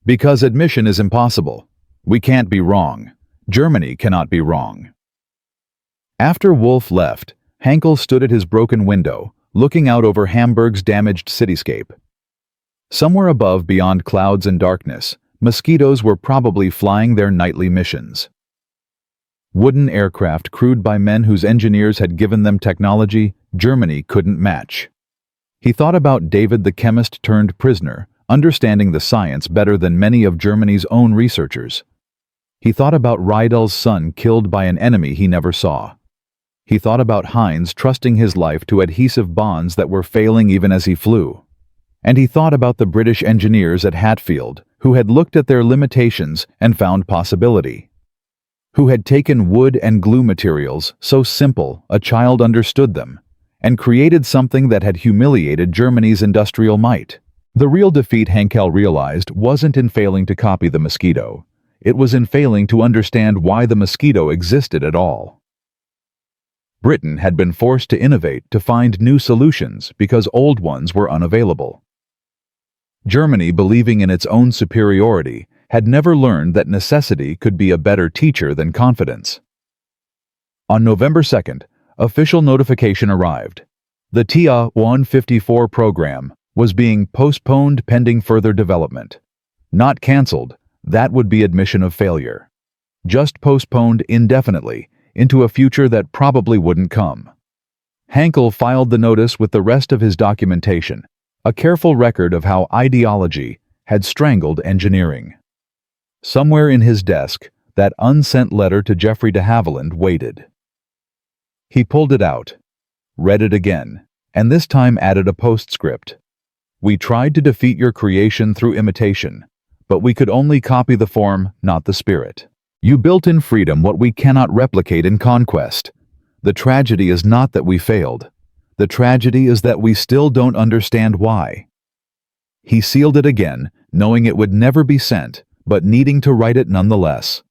"Because admission is impossible. We can't be wrong. Germany cannot be wrong." After Wolf left, Hankel stood at his broken window, looking out over Hamburg's damaged cityscape. Somewhere above, beyond clouds and darkness, mosquitoes were probably flying their nightly missions. Wooden aircraft crewed by men whose engineers had given them technology Germany couldn't match. He thought about David, the chemist turned prisoner, understanding the science better than many of Germany's own researchers. He thought about Riedel's son killed by an enemy he never saw. He thought about Heinz trusting his life to adhesive bonds that were failing even as he flew. And he thought about the British engineers at Hatfield, who had looked at their limitations and found possibility. who had taken wood and glue materials so simple a child understood them, and created something that had humiliated Germany's industrial might. The real defeat, Hankel realized, wasn't in failing to copy the Mosquito. It was in failing to understand why the Mosquito existed at all. Britain had been forced to innovate to find new solutions because old ones were unavailable. Germany, believing in its own superiority, had never learned that necessity could be a better teacher than confidence. On November 2nd, official notification arrived. The TIA-154 program was being postponed pending further development. Not cancelled, that would be admission of failure. Just postponed indefinitely into a future that probably wouldn't come. Hankel filed the notice with the rest of his documentation, a careful record of how ideology had strangled engineering. Somewhere in his desk, that unsent letter to Geoffrey de Havilland waited. He pulled it out, read it again, and this time added a postscript. "We tried to defeat your creation through imitation, but we could only copy the form, not the spirit. You built in freedom what we cannot replicate in conquest. The tragedy is not that we failed. The tragedy is that we still don't understand why." He sealed it again, knowing it would never be sent, but needing to write it nonetheless.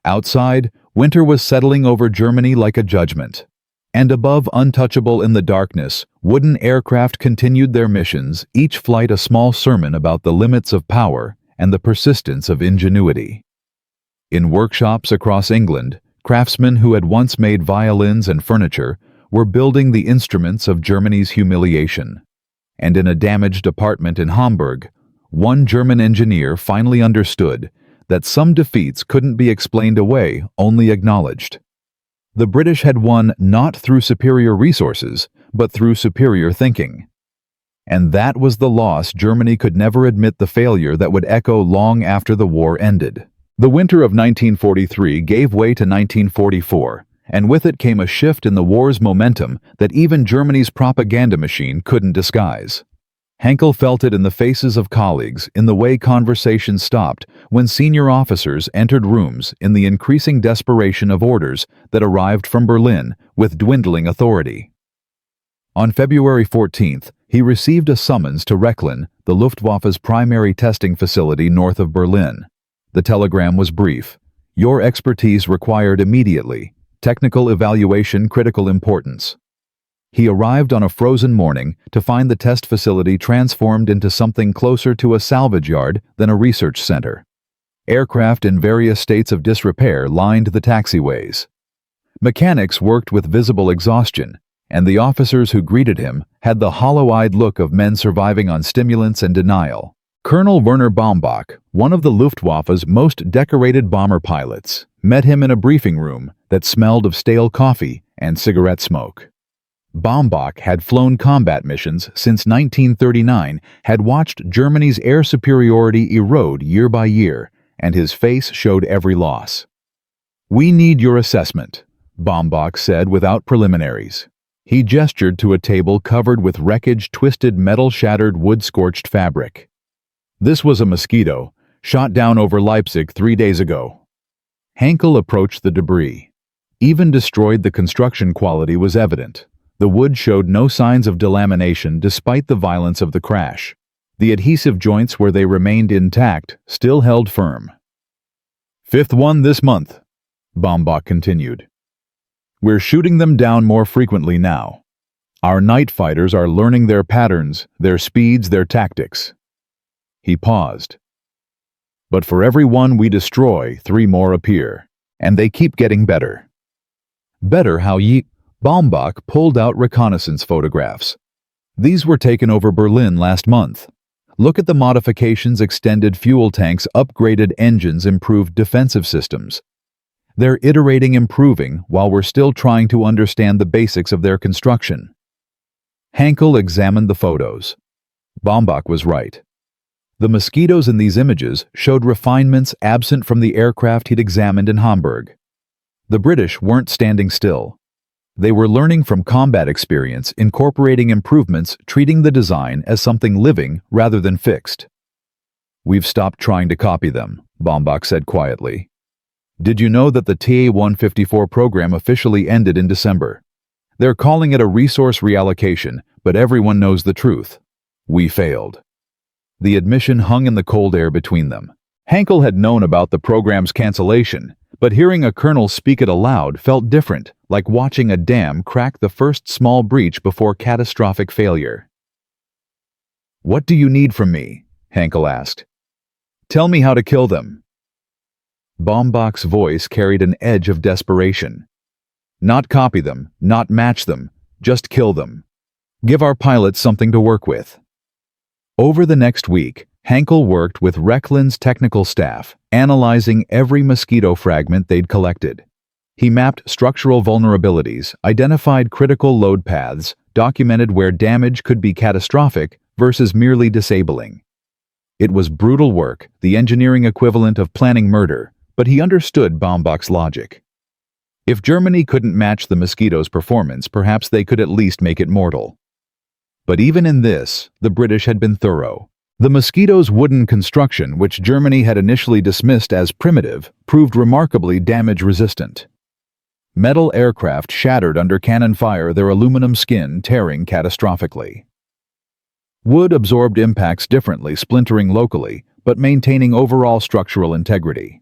Outside, winter was settling over Germany like a judgment. And above, untouchable in the darkness, wooden aircraft continued their missions, each flight a small sermon about the limits of power and the persistence of ingenuity. In workshops across England, craftsmen who had once made violins and furniture were building the instruments of Germany's humiliation. And in a damaged apartment in Hamburg, one German engineer finally understood that some defeats couldn't be explained away, only acknowledged. The British had won not through superior resources, but through superior thinking. And that was the loss Germany could never admit, the failure that would echo long after the war ended. The winter of 1943 gave way to 1944, and with it came a shift in the war's momentum that even Germany's propaganda machine couldn't disguise. Hankel felt it in the faces of colleagues, in the way conversations stopped when senior officers entered rooms, in the increasing desperation of orders that arrived from Berlin with dwindling authority. On February 14th, he received a summons to Rechlin, the Luftwaffe's primary testing facility north of Berlin. The telegram was brief. "Your expertise required immediately. Technical evaluation critical importance." He arrived on a frozen morning to find the test facility transformed into something closer to a salvage yard than a research center. Aircraft in various states of disrepair lined the taxiways. Mechanics worked with visible exhaustion, and the officers who greeted him had the hollow-eyed look of men surviving on stimulants and denial. Colonel Werner Baumbach, one of the Luftwaffe's most decorated bomber pilots, met him in a briefing room that smelled of stale coffee and cigarette smoke. Baumbach had flown combat missions since 1939, had watched Germany's air superiority erode year by year, and his face showed every loss. "We need your assessment," Baumbach said without preliminaries. He gestured to a table covered with wreckage, twisted metal, shattered wood-scorched fabric. "This was a Mosquito, shot down over Leipzig 3 days ago." Hankel approached the debris. Even destroyed, the construction quality was evident. The wood showed no signs of delamination despite the violence of the crash. The adhesive joints, where they remained intact, still held firm. "Fifth one this month," Baumbach continued. "We're shooting them down more frequently now. Our night fighters are learning their patterns, their speeds, their tactics." He paused. "But for every one we destroy, 3 more appear, and they keep getting better." "Better how ye..." Baumbach pulled out reconnaissance photographs. These were taken over Berlin last month. Look at the modifications: extended fuel tanks, upgraded engines, improved defensive systems. They're iterating, improving, while we're still trying to understand the basics of their construction. Hankel examined the photos. Baumbach was right. The Mosquitoes in these images showed refinements absent from the aircraft he'd examined in Hamburg. The British weren't standing still. They were learning from combat experience, incorporating improvements, treating the design as something living rather than fixed. "We've stopped trying to copy them," Baumbach said quietly. Did you know that the TA-154 program officially ended in December? They're calling it a resource reallocation, but everyone knows the truth. We failed. The admission hung in the cold air between them. Hankel had known about the program's cancellation, but hearing a colonel speak it aloud felt different, like watching a dam crack the first small breach before catastrophic failure. "What do you need from me?" Hankel asked. "Tell me how to kill them." Baumbach's voice carried an edge of desperation. "Not copy them, not match them, just kill them. Give our pilots something to work with." Over the next week, Hankel worked with Reich's technical staff, analyzing every mosquito fragment they'd collected. He mapped structural vulnerabilities, identified critical load paths, documented where damage could be catastrophic versus merely disabling. It was brutal work, the engineering equivalent of planning murder, but he understood Baumbach's logic. If Germany couldn't match the mosquito's performance, perhaps they could at least make it mortal. But even in this, the British had been thorough. The mosquito's wooden construction, which Germany had initially dismissed as primitive, proved remarkably damage-resistant. Metal aircraft shattered under cannon fire, their aluminum skin tearing catastrophically. Wood absorbed impacts differently, splintering locally, but maintaining overall structural integrity.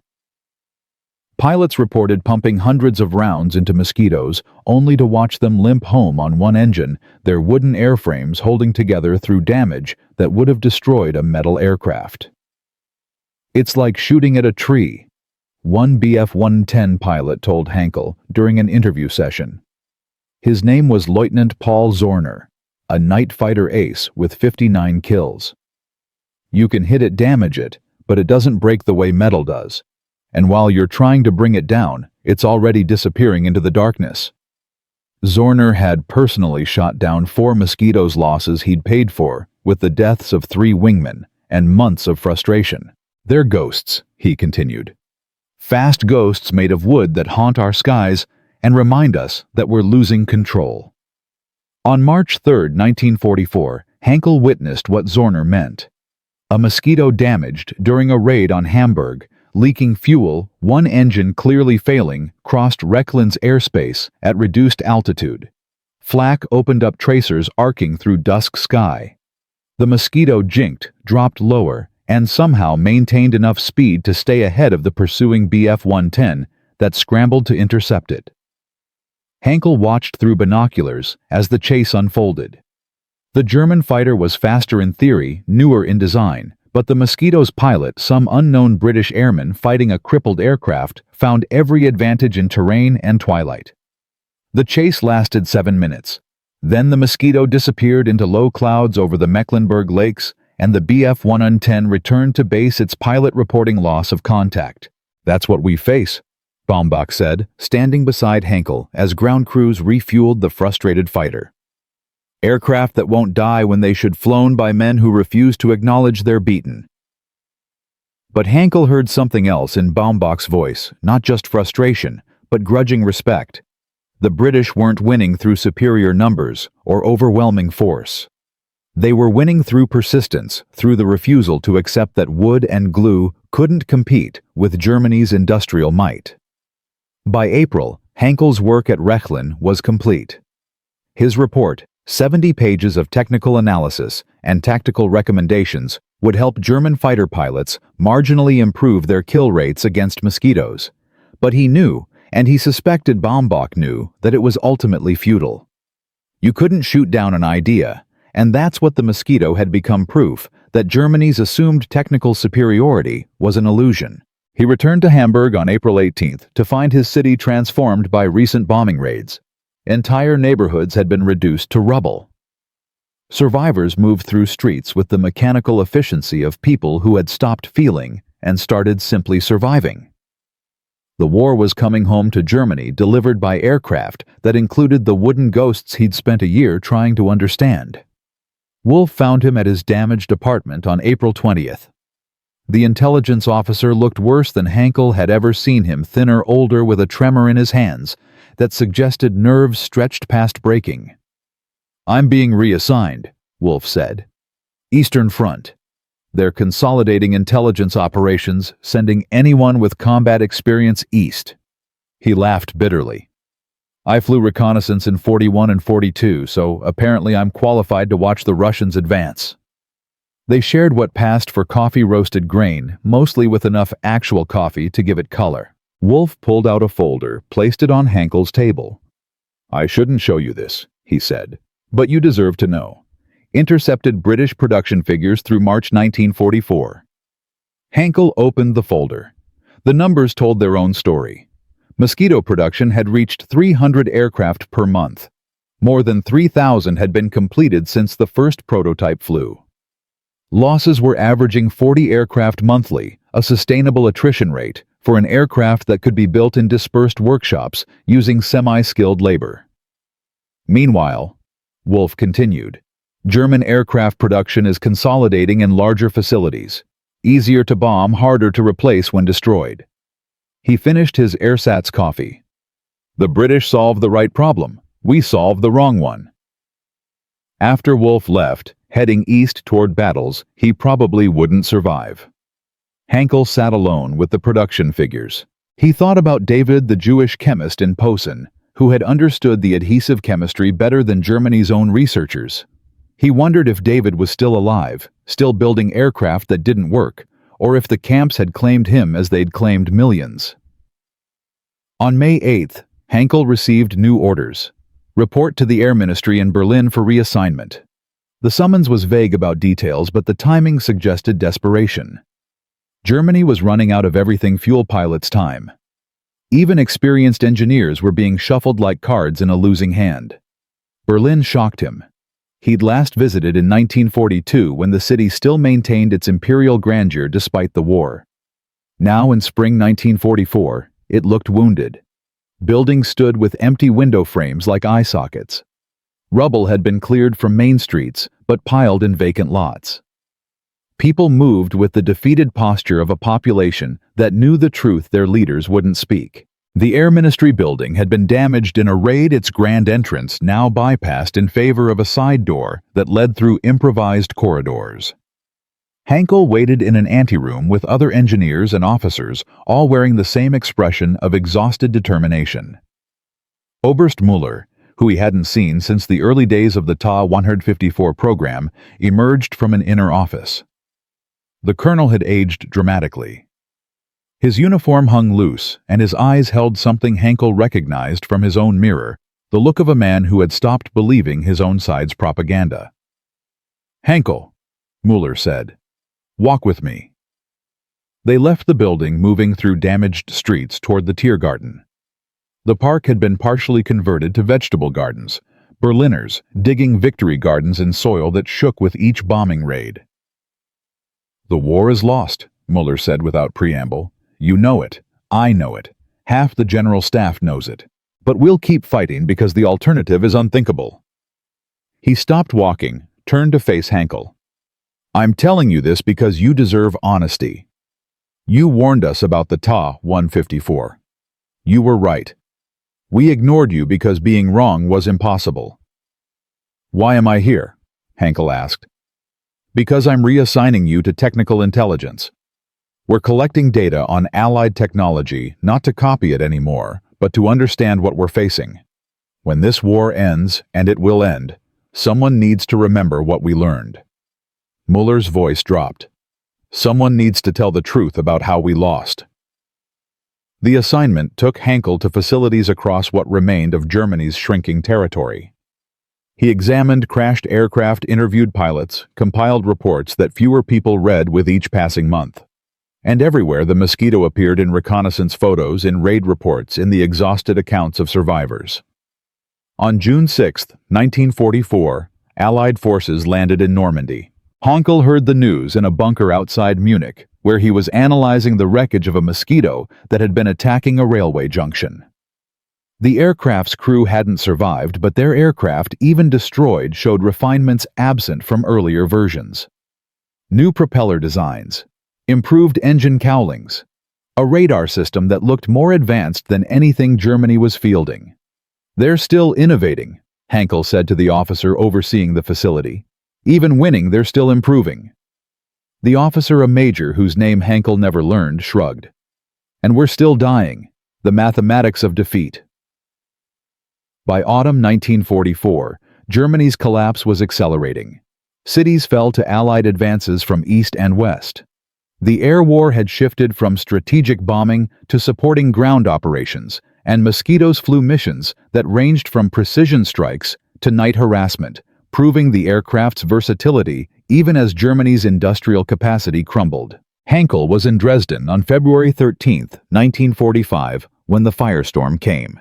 Pilots reported pumping hundreds of rounds into mosquitoes, only to watch them limp home on one engine, their wooden airframes holding together through damage that would have destroyed a metal aircraft. "It's like shooting at a tree," one Bf-110 pilot told Hankel during an interview session. His name was Lieutenant Paul Zorner, a night fighter ace with 59 kills. "You can hit it, damage it, but it doesn't break the way metal does. And while you're trying to bring it down, it's already disappearing into the darkness." Zorner had personally shot down 4 mosquitoes' losses he'd paid for, with the deaths of 3 wingmen, and months of frustration. "They're ghosts," he continued. "Fast ghosts made of wood that haunt our skies and remind us that we're losing control." On March 3, 1944, Hankel witnessed what Zorner meant. A mosquito damaged during a raid on Hamburg, leaking fuel, one engine clearly failing, crossed Reich's airspace at reduced altitude. Flak opened up tracers arcing through dusk sky. The mosquito jinked, dropped lower, and somehow maintained enough speed to stay ahead of the pursuing Bf-110 that scrambled to intercept it. Hankel watched through binoculars as the chase unfolded. The German fighter was faster in theory, newer in design, but the Mosquito's pilot, some unknown British airman fighting a crippled aircraft, found every advantage in terrain and twilight. The chase lasted 7 minutes. Then the Mosquito disappeared into low clouds over the Mecklenburg Lakes, and the Bf-110 returned to base, its pilot reporting loss of contact. "That's what we face," Baumbach said, standing beside Hankel as ground crews refueled the frustrated fighter. "Aircraft that won't die when they should, flown by men who refuse to acknowledge they're beaten." But Hankel heard something else in Baumbach's voice, not just frustration, but grudging respect. The British weren't winning through superior numbers or overwhelming force. They were winning through persistence, through the refusal to accept that wood and glue couldn't compete with Germany's industrial might. By April, Hankel's work at Reich was complete. His report, 70 pages of technical analysis and tactical recommendations, would help German fighter pilots marginally improve their kill rates against mosquitoes. But he knew, and he suspected Baumbach knew, that it was ultimately futile. You couldn't shoot down an idea, and that's what the mosquito had become proof, that Germany's assumed technical superiority was an illusion. He returned to Hamburg on April 18th to find his city transformed by recent bombing raids. Entire neighborhoods had been reduced to rubble. Survivors moved through streets with the mechanical efficiency of people who had stopped feeling and started simply surviving. The war was coming home to Germany, delivered by aircraft that included the wooden ghosts he'd spent a year trying to understand. Wolf found him at his damaged apartment on April 20th. The intelligence officer looked worse than Hankel had ever seen him, thinner, older, with a tremor in his hands that suggested nerves stretched past breaking. "I'm being reassigned," Wolf said. "Eastern Front." They're consolidating intelligence operations, sending anyone with combat experience east. He laughed bitterly. I flew reconnaissance in 41 and 42, so apparently I'm qualified to watch the Russians advance. They shared what passed for coffee-roasted grain, mostly with enough actual coffee to give it color. Wolf pulled out a folder, placed it on Hankel's table. I shouldn't show you this, he said, but you deserve to know. Intercepted British production figures through March 1944. Hankel opened the folder. The numbers told their own story. Mosquito production had reached 300 aircraft per month. More than 3,000 had been completed since the first prototype flew. Losses were averaging 40 aircraft monthly, a sustainable attrition rate for an aircraft that could be built in dispersed workshops using semi-skilled labor. Meanwhile, Wolf continued, German aircraft production is consolidating in larger facilities. Easier to bomb, harder to replace when destroyed. He finished his ersatz coffee. The British solved the right problem. We solved the wrong one. After Wolf left, heading east toward battles he probably wouldn't survive. Hankel sat alone with the production figures. He thought about David, the Jewish chemist in Posen, who had understood the adhesive chemistry better than Germany's own researchers. He wondered if David was still alive, still building aircraft that didn't work, or if the camps had claimed him as they'd claimed millions. On May 8th, Hankel received new orders. Report to the Air Ministry in Berlin for reassignment. The summons was vague about details, but the timing suggested desperation. Germany was running out of everything fuel pilots' time. Even experienced engineers were being shuffled like cards in a losing hand. Berlin shocked him. He'd last visited in 1942 when the city still maintained its imperial grandeur despite the war. Now in spring 1944, it looked wounded. Buildings stood with empty window frames like eye sockets. Rubble had been cleared from main streets, but piled in vacant lots. People moved with the defeated posture of a population that knew the truth their leaders wouldn't speak. The Air Ministry building had been damaged in a raid, its grand entrance now bypassed in favor of a side door that led through improvised corridors. Hankel waited in an anteroom with other engineers and officers, all wearing the same expression of exhausted determination. Oberst Müller, who he hadn't seen since the early days of the Ta-154 program, emerged from an inner office. The colonel had aged dramatically. His uniform hung loose, and his eyes held something Hankel recognized from his own mirror, the look of a man who had stopped believing his own side's propaganda. "Hankel," Müller said, "walk with me." They left the building, moving through damaged streets toward the Tiergarten. The park had been partially converted to vegetable gardens, Berliners digging victory gardens in soil that shook with each bombing raid. "The war is lost," Müller said without preamble. "You know it. I know it. Half the general staff knows it. But we'll keep fighting because the alternative is unthinkable." He stopped walking, turned to face Hankel. "I'm telling you this because you deserve honesty. You warned us about the Ta-154. You were right. We ignored you because being wrong was impossible." "Why am I here?" Hankel asked. "Because I'm reassigning you to technical intelligence. We're collecting data on Allied technology, not to copy it anymore, but to understand what we're facing. When this war ends, and it will end, someone needs to remember what we learned." Müller's voice dropped. "Someone needs to tell the truth about how we lost." The assignment took Hankel to facilities across what remained of Germany's shrinking territory. He examined crashed aircraft, interviewed pilots, compiled reports that fewer people read with each passing month. And everywhere the Mosquito appeared in reconnaissance photos, in raid reports, in the exhausted accounts of survivors. On June 6, 1944, Allied forces landed in Normandy. Hankel heard the news in a bunker outside Munich, where he was analyzing the wreckage of a Mosquito that had been attacking a railway junction. The aircraft's crew hadn't survived, but their aircraft, even destroyed, showed refinements absent from earlier versions. New propeller designs, improved engine cowlings, a radar system that looked more advanced than anything Germany was fielding. "They're still innovating," Hankel said to the officer overseeing the facility. "Even winning, they're still improving." The officer, a major whose name Hankel never learned, shrugged. And we're still dying. The mathematics of defeat. By autumn 1944, Germany's collapse was accelerating. Cities fell to Allied advances from east and west. The air war had shifted from strategic bombing to supporting ground operations, and Mosquitoes flew missions that ranged from precision strikes to night harassment, proving the aircraft's versatility even as Germany's industrial capacity crumbled. Hankel was in Dresden on February 13, 1945, when the firestorm came.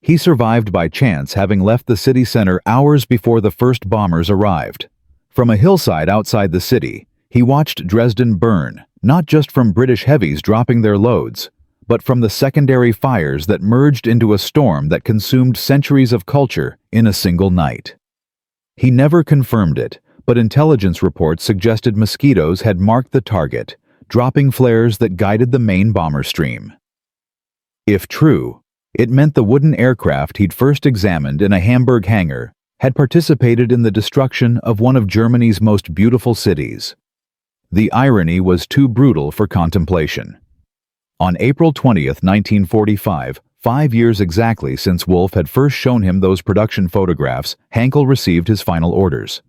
He survived by chance, having left the city center hours before the first bombers arrived. From a hillside outside the city, he watched Dresden burn, not just from British heavies dropping their loads, but from the secondary fires that merged into a storm that consumed centuries of culture in a single night. He never confirmed it, but intelligence reports suggested Mosquitoes had marked the target, dropping flares that guided the main bomber stream. If true, it meant the wooden aircraft he'd first examined in a Hamburg hangar had participated in the destruction of one of Germany's most beautiful cities. The irony was too brutal for contemplation. On April 20, 1945, 5 years exactly since Wolf had first shown him those production photographs, Hankel received his final orders.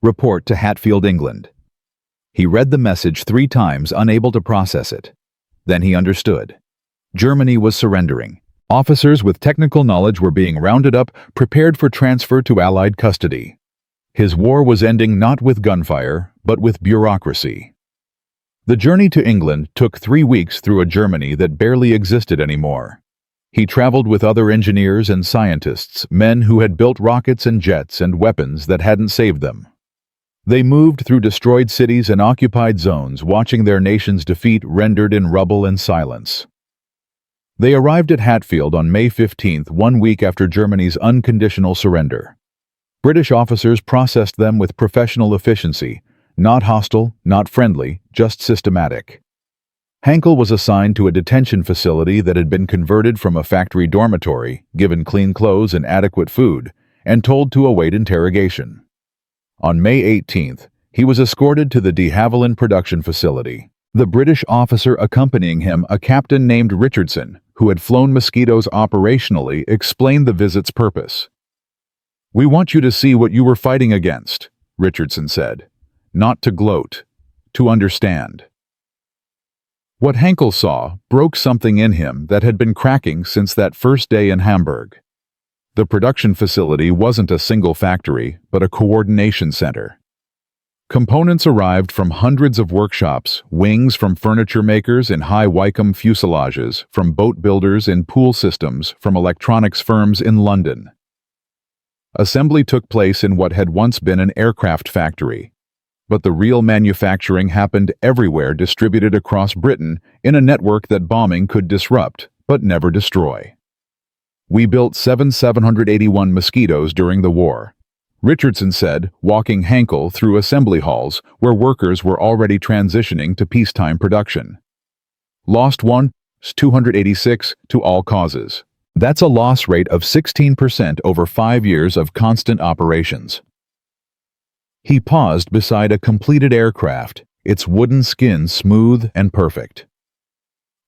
Report to Hatfield, England. He read the message 3 times, unable to process it. Then he understood. Germany was surrendering. Officers with technical knowledge were being rounded up, prepared for transfer to Allied custody. His war was ending not with gunfire, but with bureaucracy. The journey to England took 3 weeks through a Germany that barely existed anymore. He traveled with other engineers and scientists, men who had built rockets and jets and weapons that hadn't saved them. They moved through destroyed cities and occupied zones, watching their nation's defeat rendered in rubble and silence. They arrived at Hatfield on May 15, 1 week after Germany's unconditional surrender. British officers processed them with professional efficiency, not hostile, not friendly, just systematic. Hankel was assigned to a detention facility that had been converted from a factory dormitory, given clean clothes and adequate food, and told to await interrogation. On May 18th, he was escorted to the de Havilland production facility. The British officer accompanying him, a captain named Richardson, who had flown Mosquitoes operationally, explained the visit's purpose. "We want you to see what you were fighting against," Richardson said. "Not to gloat, to understand." What Hankel saw broke something in him that had been cracking since that first day in Hamburg. The production facility wasn't a single factory, but a coordination center. Components arrived from hundreds of workshops, wings from furniture makers in high Wycombe fuselages, from boat builders in pool systems, from electronics firms in London. Assembly took place in what had once been an aircraft factory, but the real manufacturing happened everywhere, distributed across Britain in a network that bombing could disrupt, but never destroy. "We built 781 Mosquitoes during the war," Richardson said, walking Hankel through assembly halls where workers were already transitioning to peacetime production. "Lost one, 286 to all causes. That's a loss rate of 16% over 5 years of constant operations." He paused beside a completed aircraft, its wooden skin smooth and perfect.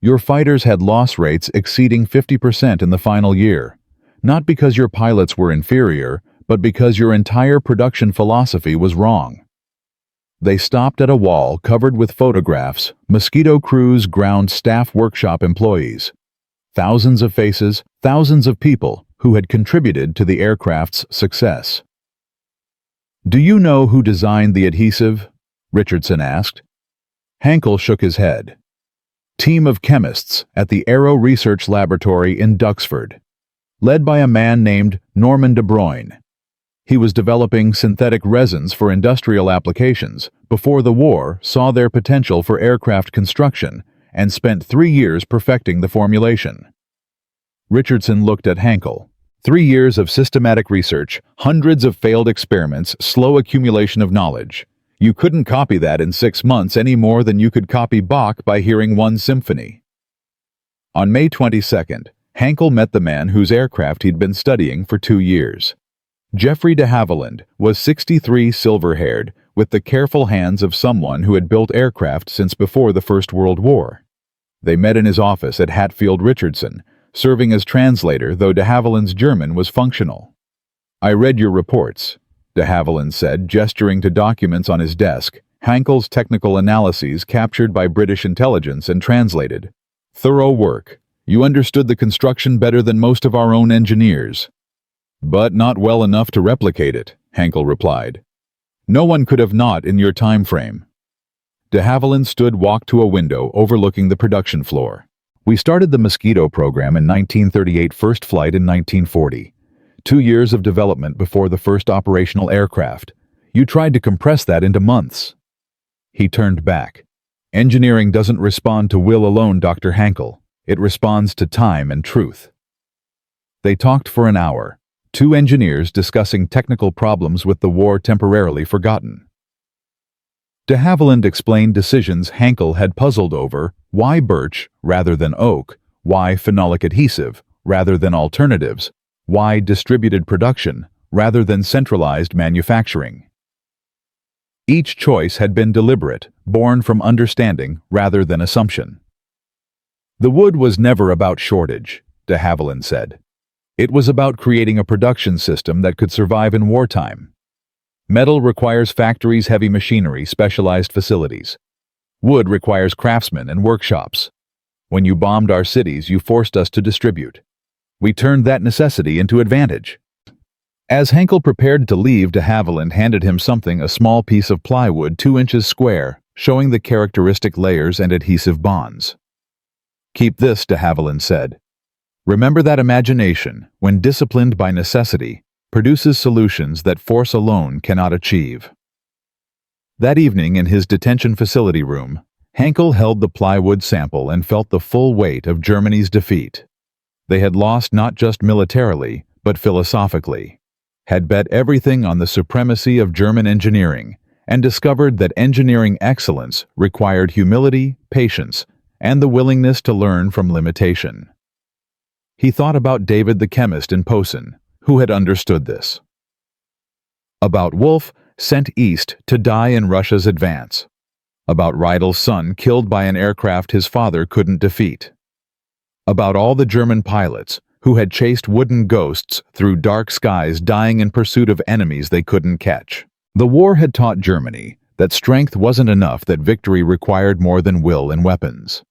"Your fighters had loss rates exceeding 50% in the final year, not because your pilots were inferior, but because your entire production philosophy was wrong." They stopped at a wall covered with photographs, Mosquito crews, ground staff, workshop employees. Thousands of faces, thousands of people who had contributed to the aircraft's success. "Do you know who designed the adhesive?" Richardson asked. Hankel shook his head. "Team of chemists at the Aero Research Laboratory in Duxford, led by a man named Norman de Bruyne. He was developing synthetic resins for industrial applications before the war saw their potential for aircraft construction and spent 3 years perfecting the formulation." Richardson looked at Hankel. 3 years of systematic research, hundreds of failed experiments, slow accumulation of knowledge. You couldn't copy that in 6 months any more than you could copy Bach by hearing one symphony. On May 22nd, Hankel met the man whose aircraft he'd been studying for 2 years. Geoffrey de Havilland was 63, silver-haired, with the careful hands of someone who had built aircraft since before the First World War. They met in his office at Hatfield Richardson, serving as translator, though de Havilland's German was functional. "I read your reports," de Havilland said, gesturing to documents on his desk, Hankel's technical analyses captured by British intelligence and translated. "Thorough work. You understood the construction better than most of our own engineers." "But not well enough to replicate it," Hankel replied. "No one could have not in your time frame." De Havilland walked to a window overlooking the production floor. "We started the Mosquito program in 1938, first flight in 1940. 2 years of development before the first operational aircraft. You tried to compress that into months." He turned back. "Engineering doesn't respond to will alone, Dr. Hankel. It responds to time and truth." They talked for an hour, two engineers discussing technical problems with the war temporarily forgotten. De Havilland explained decisions Hankel had puzzled over: why birch rather than oak, why phenolic adhesive rather than alternatives, why distributed production rather than centralized manufacturing. Each choice had been deliberate, born from understanding rather than assumption. "The wood was never about shortage," de Havilland said. "It was about creating a production system that could survive in wartime. Metal requires factories, heavy machinery, specialized facilities. Wood requires craftsmen and workshops. When you bombed our cities, you forced us to distribute. We turned that necessity into advantage." As Hankel prepared to leave, de Havilland handed him something, a small piece of plywood 2 inches square, showing the characteristic layers and adhesive bonds. "Keep this," de Havilland said. "Remember that imagination, when disciplined by necessity, produces solutions that force alone cannot achieve." That evening in his detention facility room, Hankel held the plywood sample and felt the full weight of Germany's defeat. They had lost not just militarily, but philosophically, had bet everything on the supremacy of German engineering, and discovered that engineering excellence required humility, patience, and the willingness to learn from limitation. He thought about David the chemist in Posen, who had understood this. About Wolf, sent east to die in Russia's advance. About Riedel's son killed by an aircraft his father couldn't defeat. About all the German pilots who had chased wooden ghosts through dark skies, dying in pursuit of enemies they couldn't catch. The war had taught Germany that strength wasn't enough, that victory required more than will and weapons.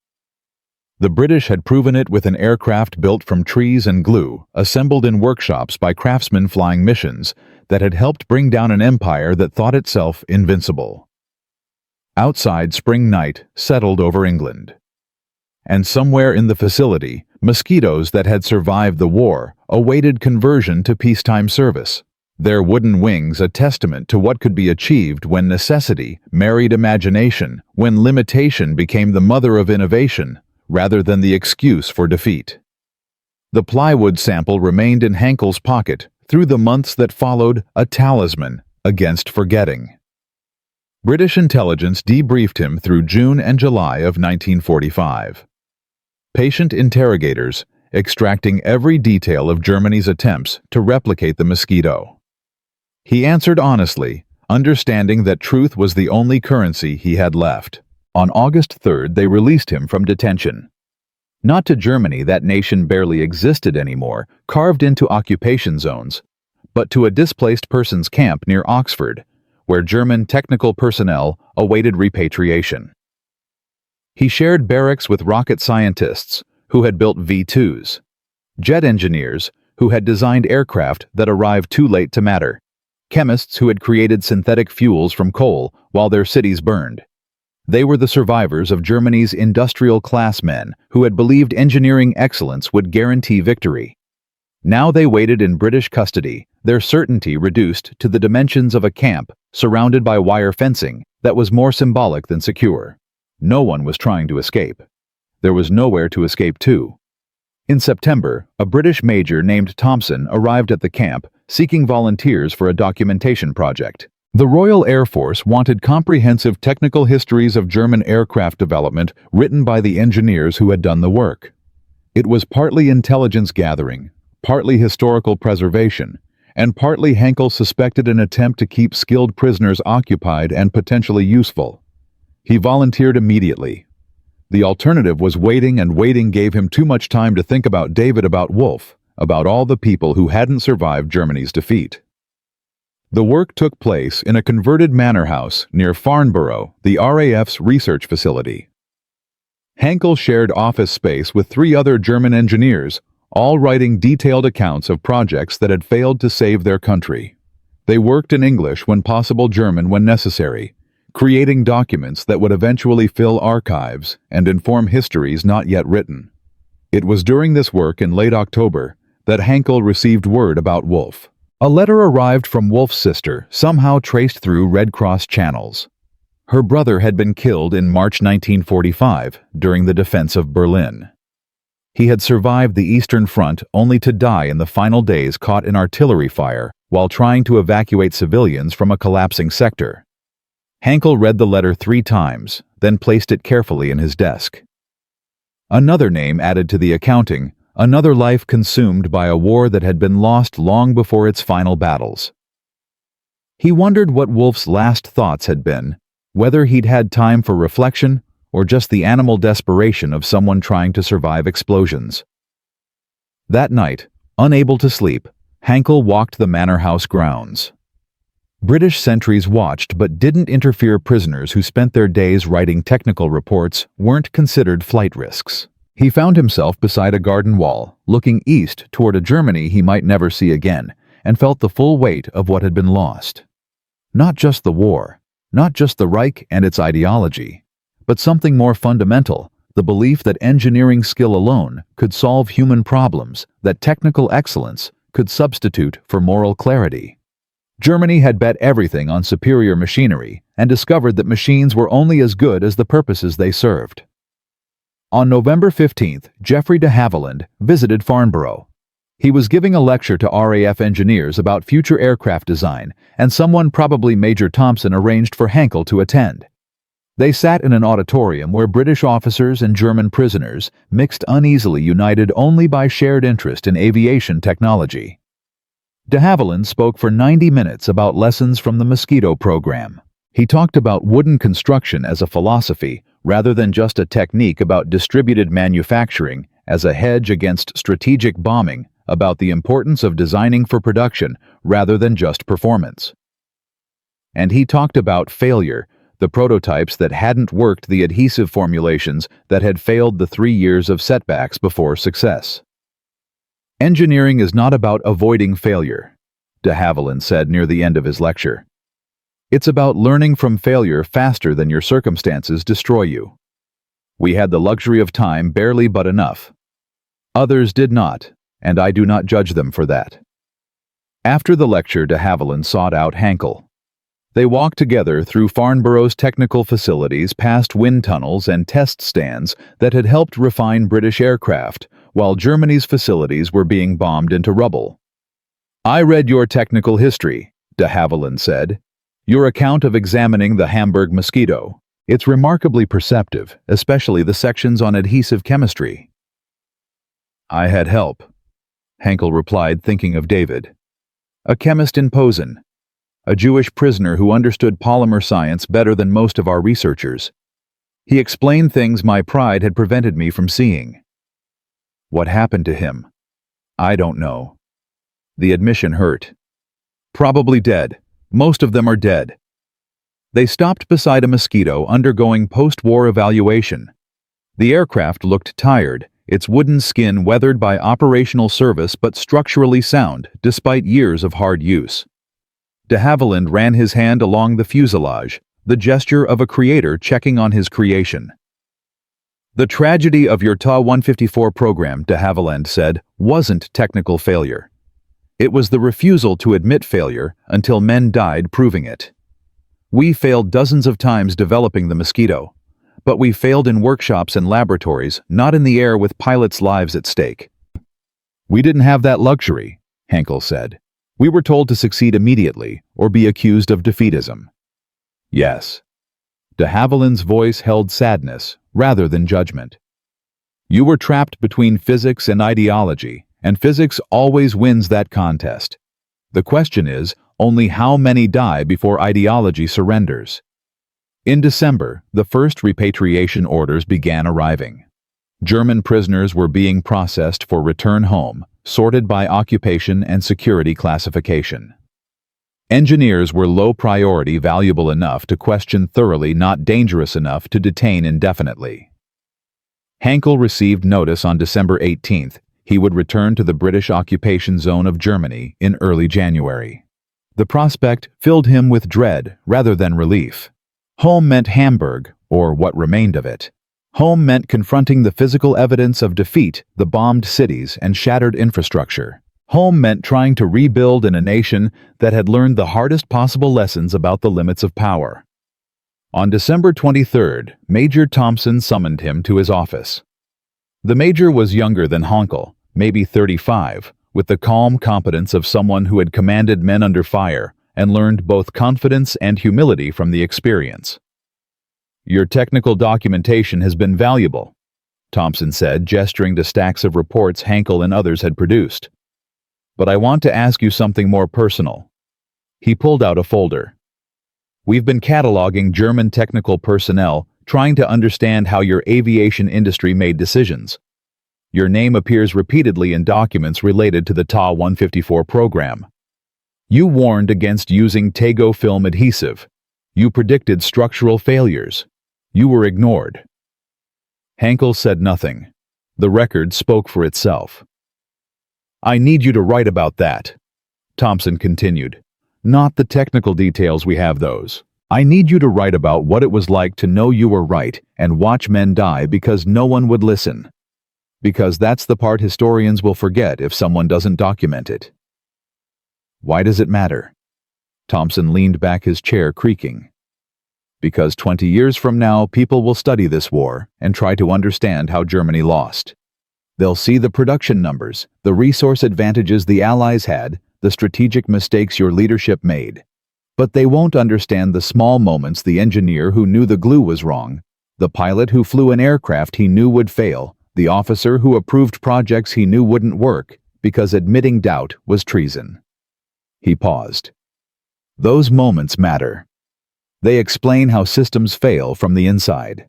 The British had proven it with an aircraft built from trees and glue, assembled in workshops by craftsmen flying missions, that had helped bring down an empire that thought itself invincible. Outside, spring night settled over England. And somewhere in the facility, mosquitoes that had survived the war awaited conversion to peacetime service, their wooden wings a testament to what could be achieved when necessity married imagination, when limitation became the mother of innovation, rather than the excuse for defeat. The plywood sample remained in Hankel's pocket through the months that followed, a talisman against forgetting. British intelligence debriefed him through June and July of 1945. Patient interrogators extracting every detail of Germany's attempts to replicate the Mosquito. He answered honestly, understanding that truth was the only currency he had left. On August 3rd, they released him from detention. Not to Germany, that nation barely existed anymore, carved into occupation zones, but to a displaced persons camp near Oxford, where German technical personnel awaited repatriation. He shared barracks with rocket scientists who had built V-2s, jet engineers who had designed aircraft that arrived too late to matter, chemists who had created synthetic fuels from coal while their cities burned. They were the survivors of Germany's industrial class men who had believed engineering excellence would guarantee victory. Now they waited in British custody, their certainty reduced to the dimensions of a camp surrounded by wire fencing that was more symbolic than secure. No one was trying to escape. There was nowhere to escape to. In September, a British major named Thompson arrived at the camp seeking volunteers for a documentation project. The Royal Air Force wanted comprehensive technical histories of German aircraft development written by the engineers who had done the work. It was partly intelligence gathering, partly historical preservation, and partly Hankel suspected an attempt to keep skilled prisoners occupied and potentially useful. He volunteered immediately. The alternative was waiting, and waiting gave him too much time to think about David, about Wolf, about all the people who hadn't survived Germany's defeat. The work took place in a converted manor house near Farnborough, the RAF's research facility. Hankel shared office space with 3 other German engineers, all writing detailed accounts of projects that had failed to save their country. They worked in English, when possible German when necessary, creating documents that would eventually fill archives and inform histories not yet written. It was during this work in late October that Hankel received word about Wolf. A letter arrived from Wolf's sister, somehow traced through Red Cross channels. Her brother had been killed in March 1945 during the defense of Berlin. He had survived the Eastern Front only to die in the final days, caught in artillery fire while trying to evacuate civilians from a collapsing sector. Hankel read the letter 3 times, then placed it carefully in his desk. Another name added to the accounting, another life consumed by a war that had been lost long before its final battles. He wondered what Wolf's last thoughts had been, whether he'd had time for reflection or just the animal desperation of someone trying to survive explosions. That night, unable to sleep, Hankel walked the manor house grounds. British sentries watched but didn't interfere. Prisoners who spent their days writing technical reports weren't considered flight risks. He found himself beside a garden wall, looking east toward a Germany he might never see again, and felt the full weight of what had been lost. Not just the war, not just the Reich and its ideology, but something more fundamental, the belief that engineering skill alone could solve human problems, that technical excellence could substitute for moral clarity. Germany had bet everything on superior machinery and discovered that machines were only as good as the purposes they served. On November 15th, Geoffrey de Havilland visited Farnborough. He was giving a lecture to RAF engineers about future aircraft design, and someone, probably Major Thompson, arranged for Hankel to attend. They sat in an auditorium where British officers and German prisoners mixed uneasily, united only by shared interest in aviation technology. De Havilland spoke for 90 minutes about lessons from the Mosquito program. He talked about wooden construction as a philosophy rather than just a technique, about distributed manufacturing as a hedge against strategic bombing, about the importance of designing for production rather than just performance. And he talked about failure, the prototypes that hadn't worked, the adhesive formulations that had failed, the 3 years of setbacks before success. Engineering is not about avoiding failure, de Havilland said near the end of his lecture. It's about learning from failure faster than your circumstances destroy you. We had the luxury of time, barely but enough. Others did not, and I do not judge them for that. After the lecture, de Havilland sought out Hankel. They walked together through Farnborough's technical facilities, past wind tunnels and test stands that had helped refine British aircraft, while Germany's facilities were being bombed into rubble. I read your technical history, de Havilland said. Your account of examining the Hamburg Mosquito. It's remarkably perceptive, especially the sections on adhesive chemistry. I had help, Hankel replied, thinking of David. A chemist in Posen. A Jewish prisoner who understood polymer science better than most of our researchers. He explained things my pride had prevented me from seeing. What happened to him? I don't know. The admission hurt. Probably dead. Most of them are dead. They stopped beside a Mosquito undergoing post-war evaluation. The aircraft looked tired, its wooden skin weathered by operational service but structurally sound despite years of hard use. De Havilland ran his hand along the fuselage, the gesture of a creator checking on his creation. The tragedy of your Ta-154 program, de Havilland said, wasn't technical failure. It was the refusal to admit failure until men died proving it. We failed dozens of times developing the Mosquito, but we failed in workshops and laboratories, not in the air with pilots' lives at stake. We didn't have that luxury, Hankel said. We were told to succeed immediately or be accused of defeatism. Yes. De Havilland's voice held sadness rather than judgment. You were trapped between physics and ideology, and physics always wins that contest. The question is, only how many die before ideology surrenders? In December, the first repatriation orders began arriving. German prisoners were being processed for return home, sorted by occupation and security classification. Engineers were low priority, valuable enough to question thoroughly, not dangerous enough to detain indefinitely. Hankel received notice on December 18th. He would return to the British occupation zone of Germany in early January. The prospect filled him with dread rather than relief. Home meant Hamburg, or what remained of it. Home meant confronting the physical evidence of defeat, the bombed cities and shattered infrastructure. Home meant trying to rebuild in a nation that had learned the hardest possible lessons about the limits of power. On December 23rd, Major Thompson summoned him to his office. The major was younger than Hankel, maybe 35, with the calm competence of someone who had commanded men under fire and learned both confidence and humility from the experience. "Your technical documentation has been valuable," Thompson said, gesturing to stacks of reports Hankel and others had produced. "But I want to ask you something more personal." He pulled out a folder. "We've been cataloging German technical personnel, trying to understand how your aviation industry made decisions. Your name appears repeatedly in documents related to the Ta-154 program. You warned against using Tego film adhesive. You predicted structural failures. You were ignored." Hankel said nothing. The record spoke for itself. "I need you to write about that," Thompson continued. "Not the technical details, we have those. I need you to write about what it was like to know you were right and watch men die because no one would listen. Because that's the part historians will forget if someone doesn't document it." "Why does it matter?" Thompson leaned back, his chair creaking. "Because 20 years from now, people will study this war and try to understand how Germany lost. They'll see the production numbers, the resource advantages the Allies had, the strategic mistakes your leadership made. But they won't understand the small moments, the engineer who knew the glue was wrong, the pilot who flew an aircraft he knew would fail, the officer who approved projects he knew wouldn't work, because admitting doubt was treason." He paused. "Those moments matter. They explain how systems fail from the inside."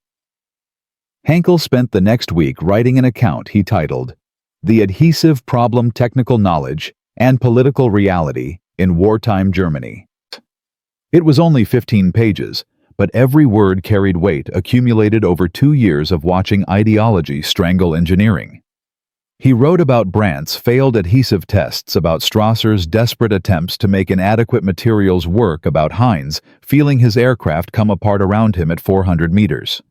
Hankel spent the next week writing an account he titled, "The Adhesive Problem, Technical Knowledge, and Political Reality in Wartime Germany." It was only 15 pages, but every word carried weight accumulated over 2 years of watching ideology strangle engineering. He wrote about Brandt's failed adhesive tests, about Strasser's desperate attempts to make inadequate materials work, about Heinz feeling his aircraft come apart around him at 400 meters.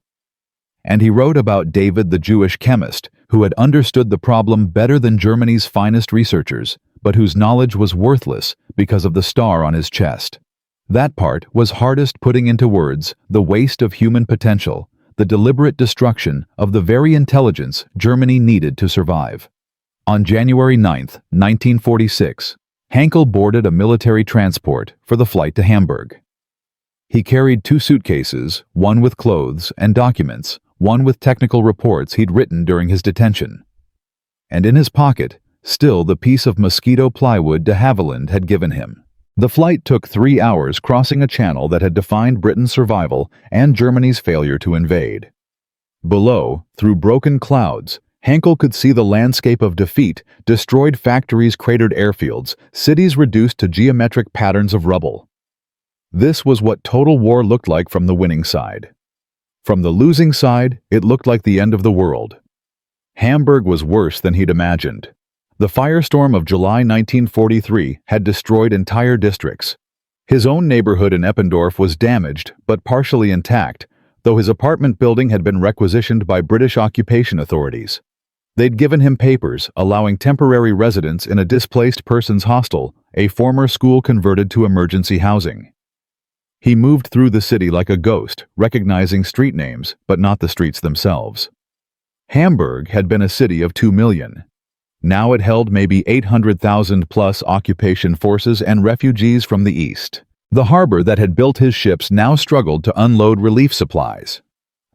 And he wrote about David, the Jewish chemist, who had understood the problem better than Germany's finest researchers, but whose knowledge was worthless because of the star on his chest. That part was hardest putting into words, the waste of human potential, the deliberate destruction of the very intelligence Germany needed to survive. On January 9, 1946, Hankel boarded a military transport for the flight to Hamburg. He carried 2 suitcases, one with clothes and documents, one with technical reports he'd written during his detention. And in his pocket, still the piece of mosquito plywood de Havilland had given him. The flight took 3 hours, crossing a channel that had defined Britain's survival and Germany's failure to invade. Below, through broken clouds, Hankel could see the landscape of defeat, destroyed factories, cratered airfields, cities reduced to geometric patterns of rubble. This was what total war looked like from the winning side. From the losing side, it looked like the end of the world. Hamburg was worse than he'd imagined. The firestorm of July 1943 had destroyed entire districts. His own neighborhood in Eppendorf was damaged, but partially intact, though his apartment building had been requisitioned by British occupation authorities. They'd given him papers allowing temporary residence in a displaced persons hostel, a former school converted to emergency housing. He moved through the city like a ghost, recognizing street names, but not the streets themselves. Hamburg had been a city of 2 million. Now it held maybe 800,000 plus occupation forces and refugees from the east. The harbor that had built his ships now struggled to unload relief supplies.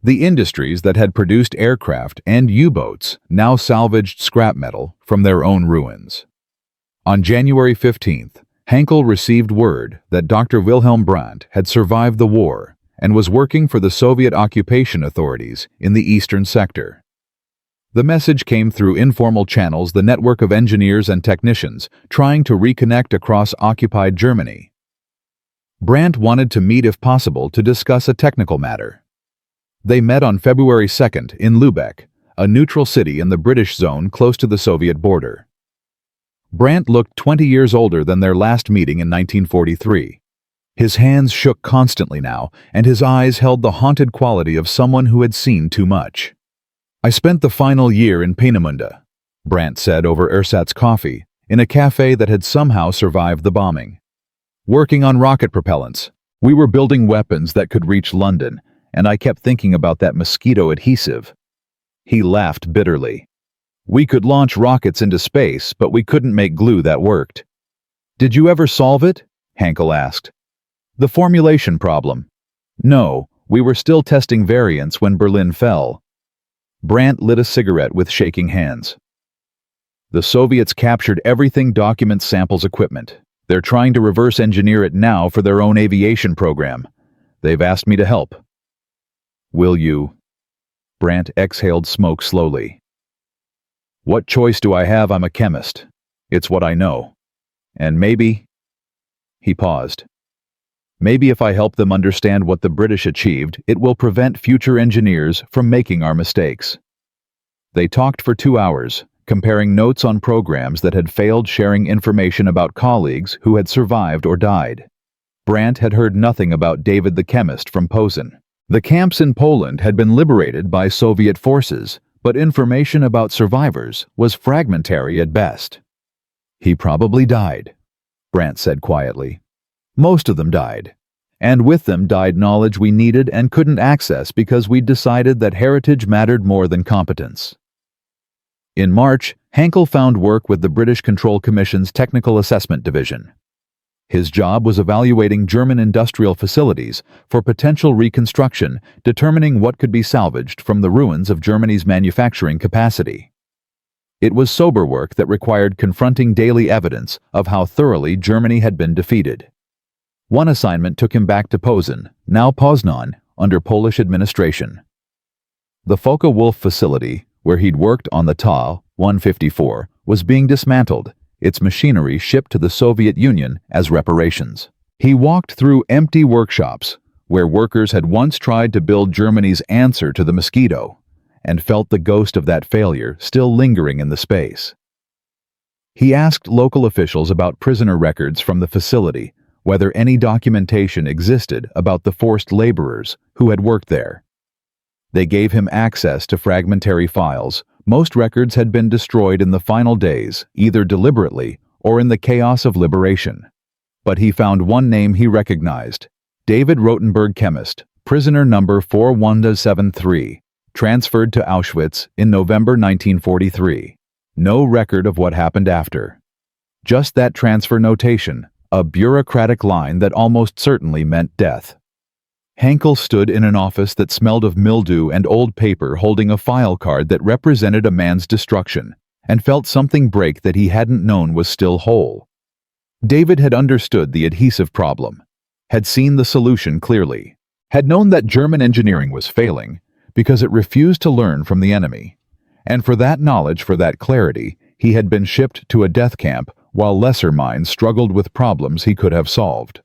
The industries that had produced aircraft and U-boats now salvaged scrap metal from their own ruins. On January 15th, Hankel received word that Dr. Wilhelm Brandt had survived the war and was working for the Soviet occupation authorities in the eastern sector. The message came through informal channels, the network of engineers and technicians trying to reconnect across occupied Germany. Brandt wanted to meet if possible to discuss a technical matter. They met on February 2nd in Lübeck, a neutral city in the British zone close to the Soviet border. Brandt looked 20 years older than their last meeting in 1943. His hands shook constantly now, and his eyes held the haunted quality of someone who had seen too much. "I spent the final year in Peenemünde," Brandt said over ersatz coffee, in a cafe that had somehow survived the bombing. "Working on rocket propellants. We were building weapons that could reach London, and I kept thinking about that mosquito adhesive." He laughed bitterly. "We could launch rockets into space, but we couldn't make glue that worked." "Did you ever solve it?" Hankel asked. "The formulation problem." "No, we were still testing variants when Berlin fell." Brandt lit a cigarette with shaking hands. "The Soviets captured everything, documents, samples, equipment. They're trying to reverse engineer it now for their own aviation program. They've asked me to help." "Will you?" Brandt exhaled smoke slowly. "What choice do I have? I'm a chemist. It's what I know. And maybe—" He paused. "Maybe if I help them understand what the British achieved, it will prevent future engineers from making our mistakes." They talked for 2 hours, comparing notes on programs that had failed, sharing information about colleagues who had survived or died. Brandt had heard nothing about David the chemist from Posen. The camps in Poland had been liberated by Soviet forces, but information about survivors was fragmentary at best. "He probably died," Brandt said quietly. "Most of them died. And with them died knowledge we needed and couldn't access because we'd decided that heritage mattered more than competence." In March, Hankel found work with the British Control Commission's Technical Assessment Division. His job was evaluating German industrial facilities for potential reconstruction, determining what could be salvaged from the ruins of Germany's manufacturing capacity. It was sober work that required confronting daily evidence of how thoroughly Germany had been defeated. One assignment took him back to Posen, now Poznan, under Polish administration. The Focke-Wulf facility, where he'd worked on the Ta-154, was being dismantled, its machinery shipped to the Soviet Union as reparations. He walked through empty workshops, where workers had once tried to build Germany's answer to the Mosquito, and felt the ghost of that failure still lingering in the space. He asked local officials about prisoner records from the facility, whether any documentation existed about the forced laborers who had worked there. They gave him access to fragmentary files. Most records had been destroyed in the final days, either deliberately or in the chaos of liberation. But he found one name he recognized: David Rotenberg, chemist, prisoner number 4173, transferred to Auschwitz in November 1943. No record of what happened after. Just that transfer notation, a bureaucratic line that almost certainly meant death. Hankel stood in an office that smelled of mildew and old paper, holding a file card that represented a man's destruction, and felt something break that he hadn't known was still whole. David had understood the adhesive problem, had seen the solution clearly, had known that German engineering was failing because it refused to learn from the enemy. And for that knowledge, for that clarity, he had been shipped to a death camp while lesser minds struggled with problems he could have solved.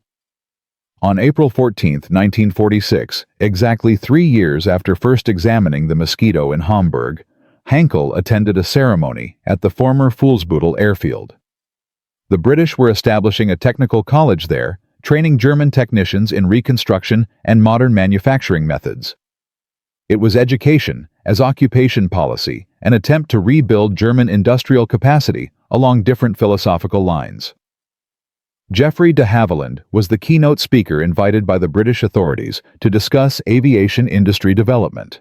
On April 14, 1946, exactly 3 years after first examining the Mosquito in Hamburg, Hankel attended a ceremony at the former Fuhlsbüttel airfield. The British were establishing a technical college there, training German technicians in reconstruction and modern manufacturing methods. It was education as occupation policy, an attempt to rebuild German industrial capacity along different philosophical lines. Geoffrey de Havilland was the keynote speaker invited by the British authorities to discuss aviation industry development.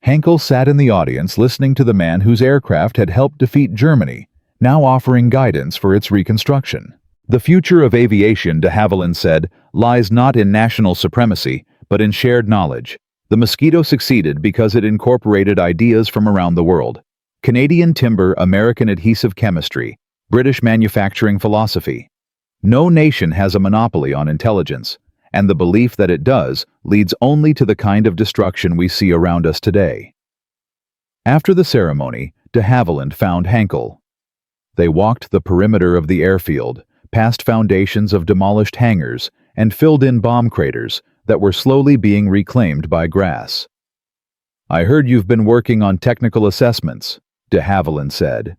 Hankel sat in the audience listening to the man whose aircraft had helped defeat Germany, now offering guidance for its reconstruction. "The future of aviation," de Havilland said, "lies not in national supremacy, but in shared knowledge. The Mosquito succeeded because it incorporated ideas from around the world: Canadian timber, American adhesive chemistry, British manufacturing philosophy. No nation has a monopoly on intelligence, and the belief that it does leads only to the kind of destruction we see around us today. After the ceremony, de Havilland found Hankel. They walked the perimeter of the airfield, past foundations of demolished hangars, and filled in bomb craters that were slowly being reclaimed by grass. "I heard you've been working on technical assessments," de Havilland said.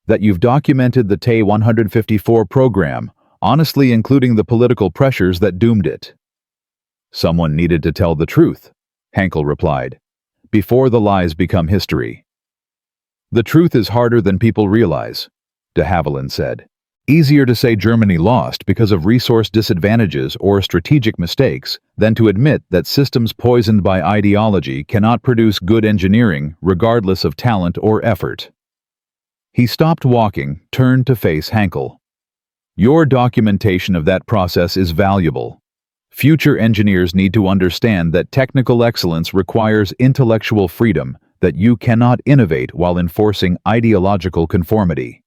"That you've documented the T-154 program, honestly including the political pressures that doomed it." "Someone needed to tell the truth," Hankel replied, "before the lies become history." "The truth is harder than people realize," de Havilland said. "Easier to say Germany lost because of resource disadvantages or strategic mistakes than to admit that systems poisoned by ideology cannot produce good engineering regardless of talent or effort." He stopped walking, turned to face Hankel. "Your documentation of that process is valuable. Future engineers need to understand that technical excellence requires intellectual freedom, that you cannot innovate while enforcing ideological conformity."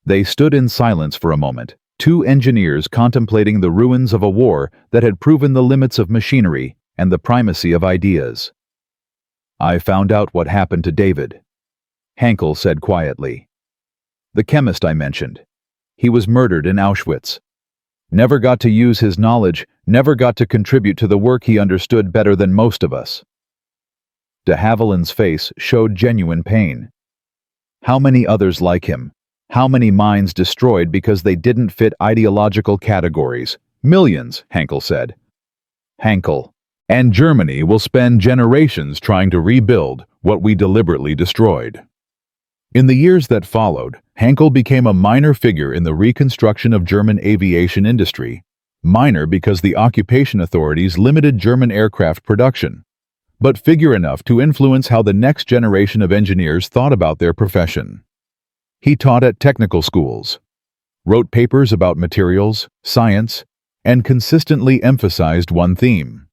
They stood in silence for a moment, two engineers contemplating the ruins of a war that had proven the limits of machinery and the primacy of ideas. "I found out what happened to David," Hankel said quietly. "The chemist I mentioned. He was murdered in Auschwitz. Never got to use his knowledge, never got to contribute to the work he understood better than most of us." De Havilland's face showed genuine pain. How many others like him? How many minds destroyed because they didn't fit ideological categories? "Millions," Hankel said. Hankel. "And Germany will spend generations trying to rebuild what we deliberately destroyed." In the years that followed, Hankel became a minor figure in the reconstruction of German aviation industry. Minor because the occupation authorities limited German aircraft production, but figure enough to influence how the next generation of engineers thought about their profession. He taught at technical schools, wrote papers about materials, science, and consistently emphasized one theme: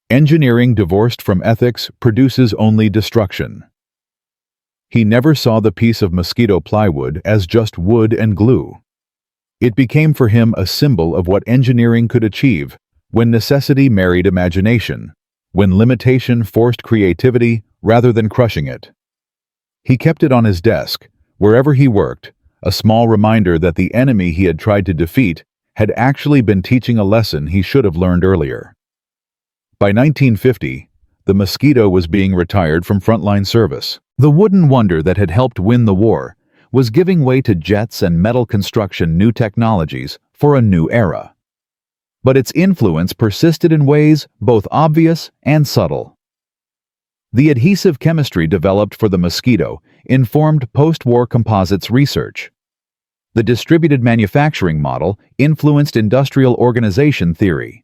engineering divorced from ethics produces only destruction. He never saw the piece of mosquito plywood as just wood and glue. It became for him a symbol of what engineering could achieve when necessity married imagination, when limitation forced creativity rather than crushing it. He kept it on his desk, wherever he worked, a small reminder that the enemy he had tried to defeat had actually been teaching a lesson he should have learned earlier. By 1950, the Mosquito was being retired from frontline service. The wooden wonder that had helped win the war was giving way to jets and metal construction new technologies for a new era. But its influence persisted in ways both obvious and subtle. The adhesive chemistry developed for the Mosquito informed post-war composites research. The distributed manufacturing model influenced industrial organization theory.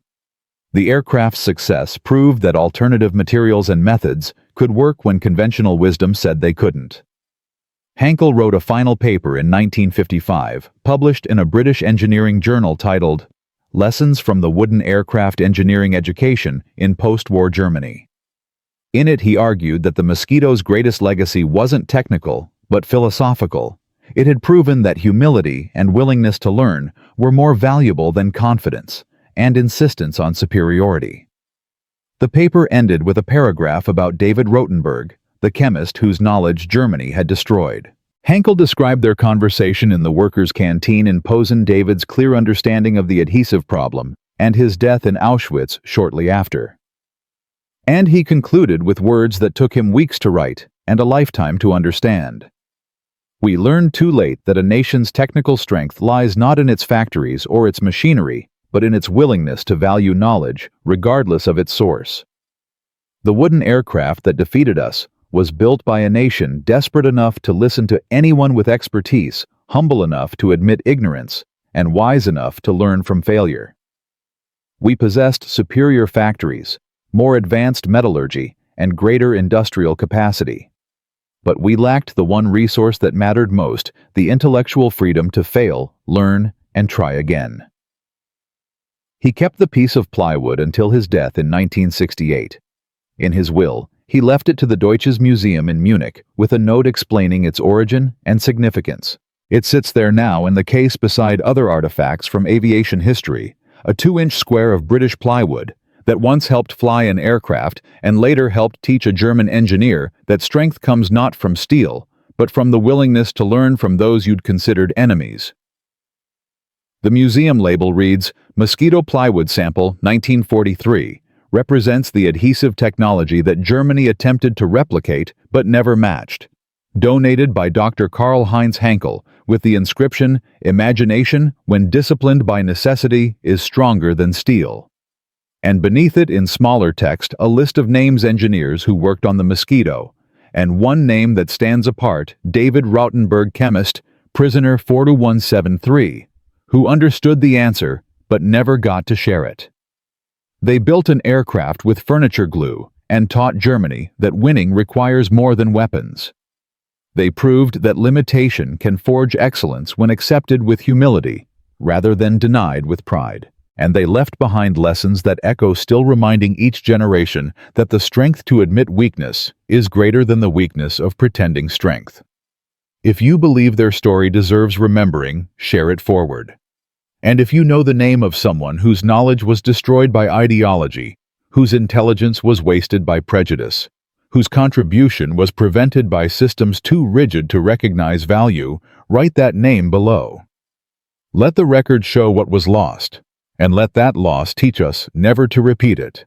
The aircraft's success proved that alternative materials and methods could work when conventional wisdom said they couldn't. Hankel wrote a final paper in 1955, published in a British engineering journal titled "Lessons from the Wooden Aircraft Engineering Education in Post-War Germany." In it, he argued that the Mosquito's greatest legacy wasn't technical, but philosophical. It had proven that humility and willingness to learn were more valuable than confidence and insistence on superiority. The paper ended with a paragraph about David Rotenberg, the chemist whose knowledge Germany had destroyed. Hankel described their conversation in the workers' canteen in Posen, David's clear understanding of the adhesive problem, and his death in Auschwitz shortly after. And he concluded with words that took him weeks to write and a lifetime to understand. "We learned too late that a nation's technical strength lies not in its factories or its machinery, but in its willingness to value knowledge, regardless of its source. The wooden aircraft that defeated us was built by a nation desperate enough to listen to anyone with expertise, humble enough to admit ignorance, and wise enough to learn from failure. We possessed superior factories, more advanced metallurgy, and greater industrial capacity. But we lacked the one resource that mattered most, the intellectual freedom to fail, learn, and try again." He kept the piece of plywood until his death in 1968. In his will, he left it to the Deutsches Museum in Munich with a note explaining its origin and significance. It sits there now in the case beside other artifacts from aviation history, a 2-inch square of British plywood that once helped fly an aircraft and later helped teach a German engineer that strength comes not from steel, but from the willingness to learn from those you'd considered enemies. The museum label reads, Mosquito Plywood Sample 1943, represents the adhesive technology that Germany attempted to replicate but never matched. Donated by Dr. Carl-Heinz Hankel with the inscription, Imagination, when disciplined by necessity, is stronger than steel. And beneath it in smaller text a list of names engineers who worked on the Mosquito, and one name that stands apart, David Rautenberg, chemist, prisoner 42173, who understood the answer but never got to share it. They built an aircraft with furniture glue and taught Germany that winning requires more than weapons. They proved that limitation can forge excellence when accepted with humility, rather than denied with pride. And they left behind lessons that echo, still reminding each generation that the strength to admit weakness is greater than the weakness of pretending strength. If you believe their story deserves remembering, share it forward. And if you know the name of someone whose knowledge was destroyed by ideology, whose intelligence was wasted by prejudice, whose contribution was prevented by systems too rigid to recognize value, write that name below. Let the record show what was lost, and let that loss teach us never to repeat it.